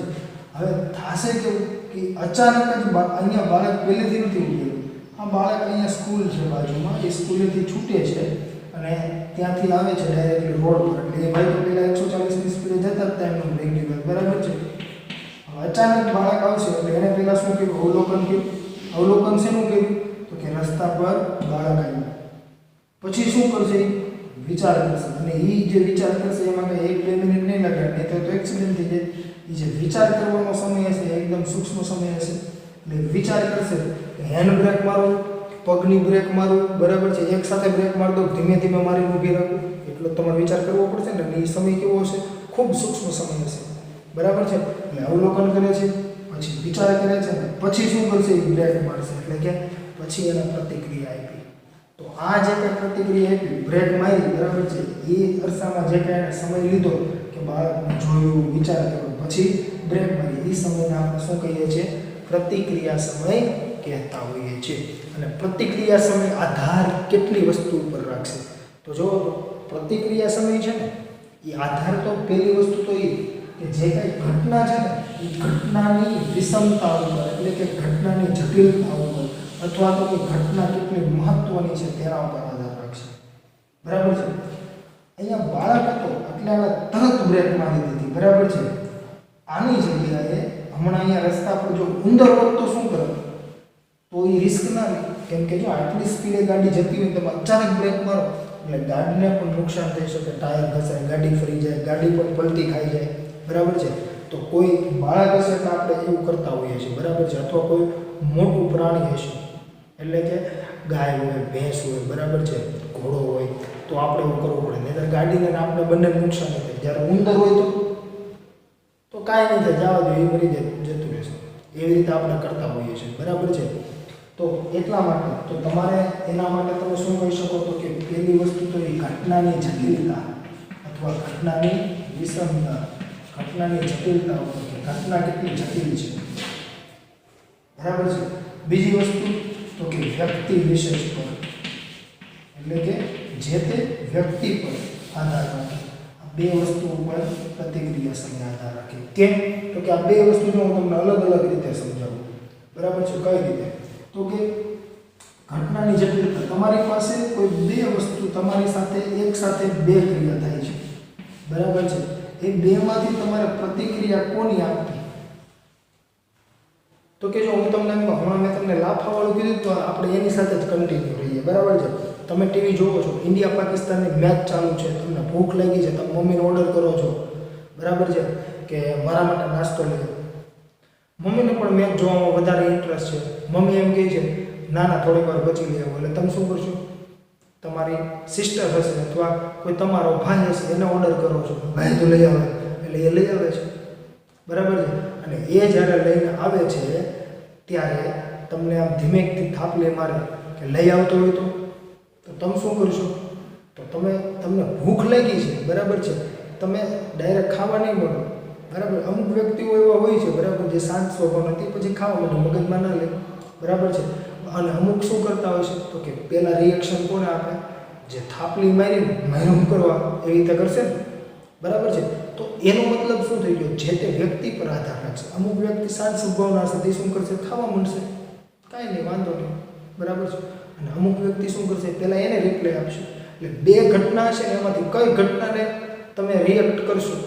હવે થાશે કેવું કે અચાનક જ અહીંયા બાળક પહેલેથી નથી ઉભેલું, આ બાળક અહીંયા સ્કૂલ છે બાજુમાં, એ સ્કૂલેથી છૂટે છે અને ત્યાંથી આવે છે ડાયરેક્ટલી રોડ પર, એટલે એ ભાઈ તો પહેલાં 140ની સ્પીડે જતા જ હતા એમનું રેગ્યુલર, બરાબર છે. હવે અચાનક બાળક આવશે એટલે એને પહેલાં શું કર્યું, અવલોકન કર્યું. અવલોકન શેનું કર્યું, તો કે રસ્તા પર બાળક આવ્યું. પછી શું કરશે, વિચાર કરશે, અને એ જે વિચાર કરશે એમાં કંઈ 1-2 મિનિટ નહીં લાગે, નહીં તો એક્સિડન્ટ થઈ જાય. એ જે વિચાર કરવાનો સમય હશે એકદમ સૂક્ષ્મ સમય હશે, એટલે વિચાર કરશે કે હેન્ડ બ્રેક મારું, પગની બ્રેક મારું, બરાબર છે, એક સાથે બ્રેક મારી દઉં, ધીમે ધીમે મારીને ઊભી રાખું, એટલો તમારે વિચાર કરવો પડશે ને. એ સમય કેવો હશે, ખૂબ સૂક્ષ્મ સમય હશે, બરાબર છે. એટલે અવલોકન કરે છે, પછી વિચાર કરે છે, પછી શું કરશે, એ બ્રેક મારશે, એટલે કે પછી એને પ્રતિક્રિયા આપી. તો આ જે કંઈ પ્રતિક્રિયા આપી, બ્રેક મારી, બરાબર છે, એ અરસામાં જે કાંઈ સમય લીધો કે બાળકને જોયું, વિચાર કર્યો, પછી બ્રેક મારી, એ સમયને આપણે શું કહીએ છીએ, પ્રતિક્રિયા સમય કહેતા હોઈએ છીએ. અને પ્રતિક્રિયા સમય આધાર કેટલી વસ્તુ ઉપર રાખશે, તો જો પ્રતિક્રિયા સમય છે ને, એ આધાર તો પહેલી વસ્તુ તો એ કે જે કાંઈ ઘટના છે ને, એ ઘટનાની વિષમતા ઉપર, એટલે કે ઘટનાની જટિલતા ઉપર, અથવા તો એ ઘટના કેટલી મહત્વની છે તેના ઉપર આધાર રાખશે, બરાબર છે. અહીંયા બાળક હતો એટલે આને તરત બ્રેક મારી દીધી, બરાબર છે. આની જગ્યાએ હમણાં અહીંયા રસ્તા પર જો ઉંદર હોત તો શું કરે, તો એ રિસ્ક ના લે, કેમ કે જો આટલી સ્પીડે ગાડી જતી હોય તમે અચાનક બ્રેક મારો એટલે ગાડીને પણ નુકસાન થઈ શકે, ટાયર ઘસાય, ગાડી ફરી જાય, ગાડી પણ પલટી ખાઈ જાય, બરાબર છે. તો કોઈ બાળક હશે તો આપણે એવું કરતા હોઈએ છીએ, બરાબર છે, અથવા કોઈ મોટું પ્રાણી હશે, એટલે કે ગાય હોય, ભેંસ હોય, બરાબર છે, ઘોડો હોય, તો આપણે એવું કરવું પડે, નહીં તો ગાડીને આપણે બંને નુકસાન થાય. જ્યારે ઉંદર હોય તો કાંઈ નહીં થાય, જવા દો, એ મરી જતું રહેશે. એવી રીતે આપણે કરતા હોઈએ છીએ, બરાબર છે. તો એટલા માટે તો તમારે એના માટે તમે શું કહી શકો, તો કે પહેલી વસ્તુ તો એ ઘટનાની જટિલતા અથવા ઘટનાની વિષમતા, ઘટનાની જટિલતા ઉપર કે ઘટના કેટલી જટિલ છે, બરાબર છે. બીજી વસ્તુ તો કે વ્યક્તિ વિશેષ પર, એટલે કે જે તે વ્યક્તિ પર આધાર રાખે. આ બે વસ્તુ ઉપર પ્રતિક્રિયા સમય આધાર રાખે. કેમ, તો કે આ બે વસ્તુ જો હું તમને અલગ અલગ રીતે સમજાવું, બરાબર છે. કઈ રીતે, તો કે ઘટનાની જટિલતા, તમારી પાસે કોઈ બે વસ્તુ તમારી સાથે એક સાથે બે ક્રિયા થાય છે, બરાબર છે. એ બેમાંથી તમારે પ્રતિક્રિયા કોની આપવી, તો કે જો હું તમને હમણાં મેં તમને લાફાવાળું કીધું તો આપણે એની સાથે જ કન્ટિન્યુ રહીએ, બરાબર છે. તમે ટીવી જોવો છો, ઇન્ડિયા પાકિસ્તાનની મેચ ચાલુ છે, તમને ભૂખ લાગી છે, તમે મમ્મીને ઓર્ડર કરો છો, બરાબર છે, કે મારા માટે નાસ્તો લઈ. મમ્મીને પણ મેચ જોવામાં વધારે ઇન્ટરેસ્ટ છે. મમ્મી એમ કહે છે ના ના થોડીક વાર પછી લઈ આવો, એટલે તમે શું કરશો, તમારી સિસ્ટર હશે અથવા કોઈ તમારો ભાઈ હશે એને ઓર્ડર કરો છો, ભાઈ તો લઈ આવે, એટલે એ લઈ આવે છે, બરાબર છે. અને એ જ્યારે લઈને આવે છે ત્યારે તમને આમ ધીમેકથી થાપલી મારે કે લઈ આવતો હોય તો તમે શું કરશો, તો તમને ભૂખ લાગી છે, બરાબર છે, તમે ડાયરેક્ટ ખાવા નહીં મળો, બરાબર. અમુક વ્યક્તિઓ એવા હોય છે, બરાબર, જે શાંત સ્વભાવ નથી, પછી ખાવા માટે મગજમાં ના લે, બરાબર છે. અને અમુક શું કરતા હોય છે, તો કે પહેલાં રિએક્શન કોને આપે, જે થાપલી મારી મહેરમ કરવા એવી રીતે કરશે ને, બરાબર છે. તો એનો મતલબ શું થઈ ગયો, જે તે વ્યક્તિ પર આધાર રાખશે. અમુક વ્યક્તિ શાંત સ્વભાવના હશે, તે શું કરશે, ખાવા માંડશે, કાંઈ નહીં, વાંધો નહીં, બરાબર છે. અને અમુક વ્યક્તિ શું કરશે, પહેલાં એને રિપ્લાય આપશે. એટલે બે ઘટના છે ને એમાંથી કઈ ઘટનાને તમે રિએક્ટ કરશો,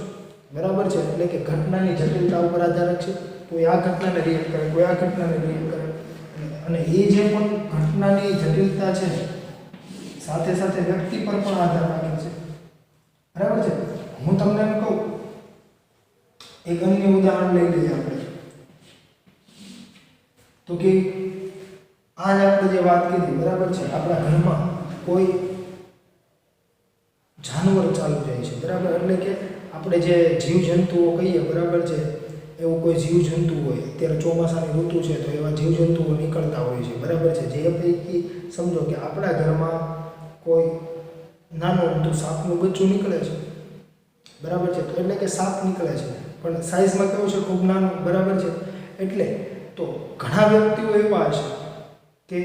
બરાબર છે. એટલે કે ઘટનાની જટિલતા ઉપર આધાર રાખશે. કોઈ આ ઘટનાને રિએક્ટ કરે, કોઈ આ ઘટનાને રિએક્ટ કરે. અને એ જે પણ ઘટનાની જટિલતા છે સાથે સાથે વ્યક્તિ પર પણ આધાર રાખે છે, બરાબર છે. હું તમને એમ કહું, એક અન્ય ઉદાહરણ લઈ લઈએ આપણે, તો કે આજ આપણે જે વાત કરી, બરાબર છે, આપણા ઘરમાં કોઈ જાનવર ચાલુ જાય છે, બરાબર. એટલે કે આપણે જે જીવજંતુઓ કહીએ, બરાબર છે, એવું કોઈ જીવજંતુ હોય, અત્યારે ચોમાસાની ઋતુ છે તો એવા જીવજંતુઓ નીકળતા હોય છે, બરાબર છે. જે પૈકી સમજો કે આપણા ઘરમાં કોઈ નાનું અમથું સાપનું બચ્ચું નીકળે છે, બરાબર છે. તો એટલે કે સાપ નીકળે છે, પણ સાઇઝમાં કેવું છે, ખૂબ નાનું, બરાબર છે. એટલે તો ઘણા વ્યક્તિઓ એવા હશે કે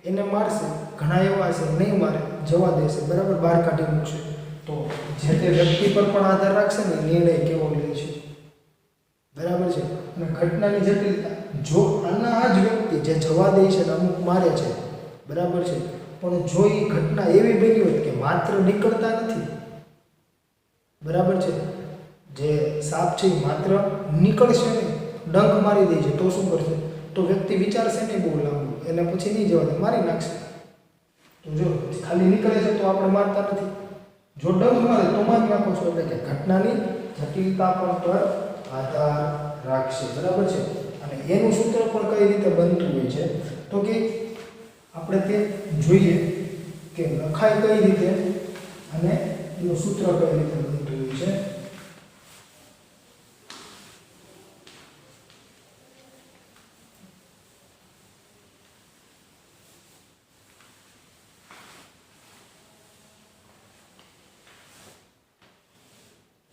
એને મારશે, ઘણા એવા હશે નહીં મારે, જવા દેશે, બરાબર, બહાર કાઢી મૂકશે. તો જે તે વ્યક્તિ પર પણ આધાર રાખશે ને નિર્ણય કેવો લે છે, બરાબર છે. અને ઘટનાની જટિલતા, જો આ જ વ્યક્તિ જે જવા દે છે ને અમુક મારે છે, બરાબર છે, પણ જો એ ઘટના એવી બની હોય કે માત્ર નીકળતા નથી, બરાબર છે, જે સાપ છે એ માત્ર નીકળશે નહીં, ડંખ મારી દે છે, તો શું કરશે, તો વ્યક્તિ વિચારશે નહીં બહુ લાંબુ, એને પછી નહીં જવા દે, મારી નાખશે. તો જો ખાલી નીકળે છે તો આપણે મારતા નથી, જો ડંખ મારે તો મારી નાખો છો. એટલે કે ઘટનાની જટિલતા પર આધાર રાખશે, બરાબર છે. અને એનું સૂત્ર પણ કઈ રીતે બનતું હોય છે, તો કે આપણે તે જોઈએ કે લખાય કઈ રીતે અને એનું સૂત્ર કઈ રીતે બનતું હોય છે.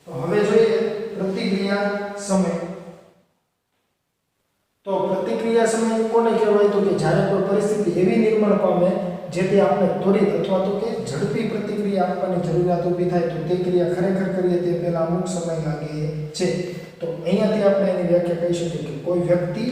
તો હવે જોઈએ પ્રતિક્રિયા સમય. તો પ્રતિક્રિયા સમય કોને કહેવાય, તો કે જ્યારે કોઈ પરિસ્થિતિ એવી નિર્માણ પામે જેથી આપણે ત્વરિત અથવા તો કે ઝડપી પ્રતિક્રિયા આપવાની જરૂરિયાત ઊભી થાય, તો તે ક્રિયા ખરેખર કરીએ તે પહેલા અમુક સમય લાગે છે. તો અહીંયાથી આપણે એની વ્યાખ્યા કહી શકીએ કે કોઈ વ્યક્તિ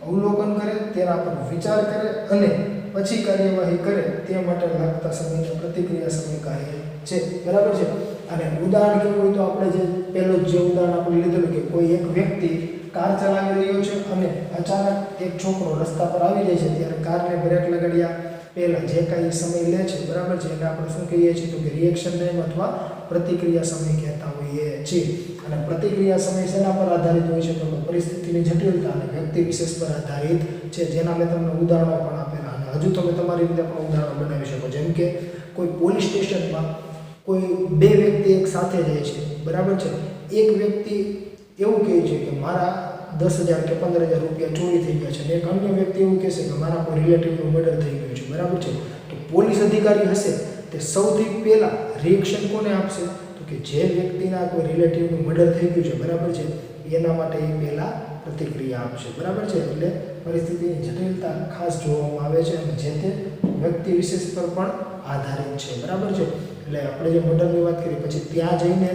અવલોકન કરે, તેના પર વિચાર કરે અને પછી કાર્યવાહી કરે, તે માટે લાગતા સમયને પ્રતિક્રિયા સમય કહે છે, બરાબર છે. અને ઉદાહરણ કેવું હોય તો આપણે જે પહેલું જે ઉદાહરણ આપણે લીધેલું કે કોઈ એક વ્યક્તિ કાર ચલાવી રહ્યો છે અને અચાનક એક છોકરો રસ્તા પર આવી જાય છે, ત્યારે કારને બ્રેક લગાડ્યા પહેલાં જે કાંઈ સમય લે છે, બરાબર છે, એને આપણે શું કહીએ છીએ, તો કે રિએક્શન ટાઈમ અથવા પ્રતિક્રિયા સમય કહેતા હોઈએ છીએ. અને પ્રતિક્રિયા સમય શેના પર આધારિત હોય છે, તો પરિસ્થિતિની જટિલતા અને વ્યક્તિ વિશેષ પર આધારિત છે, જેના મેં તમને ઉદાહરણો પણ આપેલા. અને હજુ તમે તમારી રીતે પણ ઉદાહરણો બનાવી શકો. જેમ કે કોઈ પોલીસ સ્ટેશનમાં કોઈ બે વ્યક્તિ એક સાથે જાય છે, બરાબર છે. એક વ્યક્તિ એવું કહે છે કે મારા 10,000 કે 15,000 રૂપિયા ચોરી થઈ ગયા છે, અને એક અન્ય વ્યક્તિ એવું કહેશે કે મારા કોઈ રિલેટિવનું મર્ડર થઈ ગયું છે, બરાબર છે. તો પોલીસ અધિકારી હશે તે સૌથી પહેલાં રિએક્શન કોને આપશે, તો કે જે વ્યક્તિના કોઈ રિલેટિવનું મર્ડર થઈ ગયું છે, બરાબર છે, એના માટે એ પહેલાં પ્રતિક્રિયા આપશે, બરાબર છે. એટલે પરિસ્થિતિની જટિલતા ખાસ જોવામાં આવે છે અને જે તે વ્યક્તિ વિશેષ પર પણ આધારિત છે, બરાબર છે. એટલે આપણે જે મર્ડરની વાત કરી, પછી ત્યાં જઈને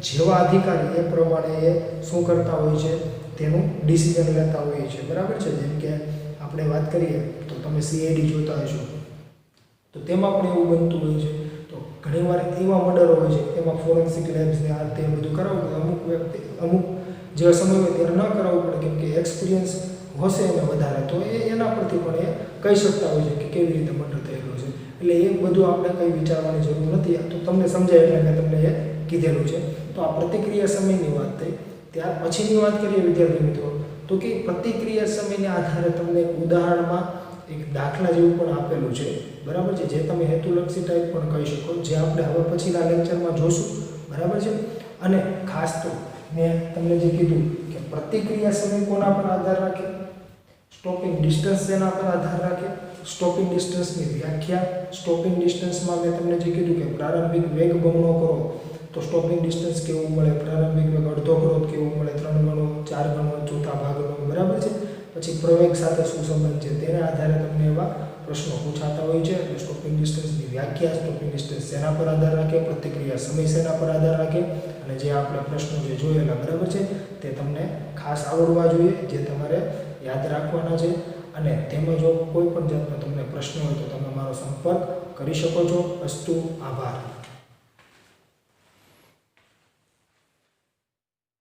જેવા અધિકારી એ પ્રમાણે એ શું કરતા હોય છે, તેનું ડિસિઝન લેતા હોય છે, બરાબર છે. જેમ કે આપણે વાત કરીએ તો તમે CID જોતા હશો, તો તેમાં પણ એવું બનતું હોય છે. તો ઘણીવાર એવા મર્ડરો હોય છે એમાં ફોરેન્સિક લેબ્સને આ તે બધું કરાવવું પડે. અમુક વ્યક્તિ અમુક જે સમય હોય ત્યારે ન કરાવવું પડે, કેમ કે એક્સપિરિયન્સ હશે એને વધારે, તો એના પરથી પણ એ કહી શકતા હોય છે કે કેવી રીતે મર્ડર થયેલું છે. એટલે એ બધું આપણે કંઈ વિચારવાની જરૂર નથી, તો તમને સમજાય એટલે મેં તમને એ કીધેલું છે. તો આ પ્રતિક્રિયા સમયની વાત થઈ. ત્યાર પછીની વાત કરીએ વિદ્યાર્થી મિત્રો, તો કે પ્રતિક્રિયા સમયના આધારે તમને એક ઉદાહરણમાં એક દાખલા જેવું પણ આપેલું છે, બરાબર છે, જે તમે હેતુલક્ષી ટાઈપ પણ કહી શકો, જે આપણે હવે પછીના લેક્ચરમાં જોશું, બરાબર છે. અને ખાસ તો મેં તમને જે કીધું કે પ્રતિક્રિયા સમય કોના પર આધાર રાખે, સ્ટોપિંગ ડિસ્ટન્સ તેના પર આધાર રાખે. સ્ટોપિંગ ડિસ્ટન્સની વ્યાખ્યા, સ્ટોપિંગ ડિસ્ટન્સમાં મેં તમને જે કીધું કે પ્રારંભિક વેગ બમણો કરો તો સ્ટોપિંગ ડિસ્ટન્સ કેવું મળે, પ્રારંભિક વેગ અડધો કરો તો કેવું મળે, 3 ગણો, 4 ગણો, ચોથા ભાગનો, બરાબર છે. પછી પ્રવેગ સાથે શું સંબંધ છે, તેના આધારે તમને એવા પ્રશ્નો પૂછાતા હોય છે. એટલે સ્ટોપિંગ ડિસ્ટન્સની વ્યાખ્યા, સ્ટોપિંગ ડિસ્ટન્સ શેના પર આધાર રાખે, પ્રતિક્રિયા સમય શેના પર આધાર રાખે, અને જે આપણે પ્રશ્નો જે જોયેલા, બરાબર છે, તે તમને ખાસ આવડવા જોઈએ, જે તમારે યાદ રાખવાના છે. અને તેમાં જો કોઈ પણ જાતનો તમને પ્રશ્ન હોય તો તમે મારો સંપર્ક કરી શકો છો. અસ્તુ, આભાર.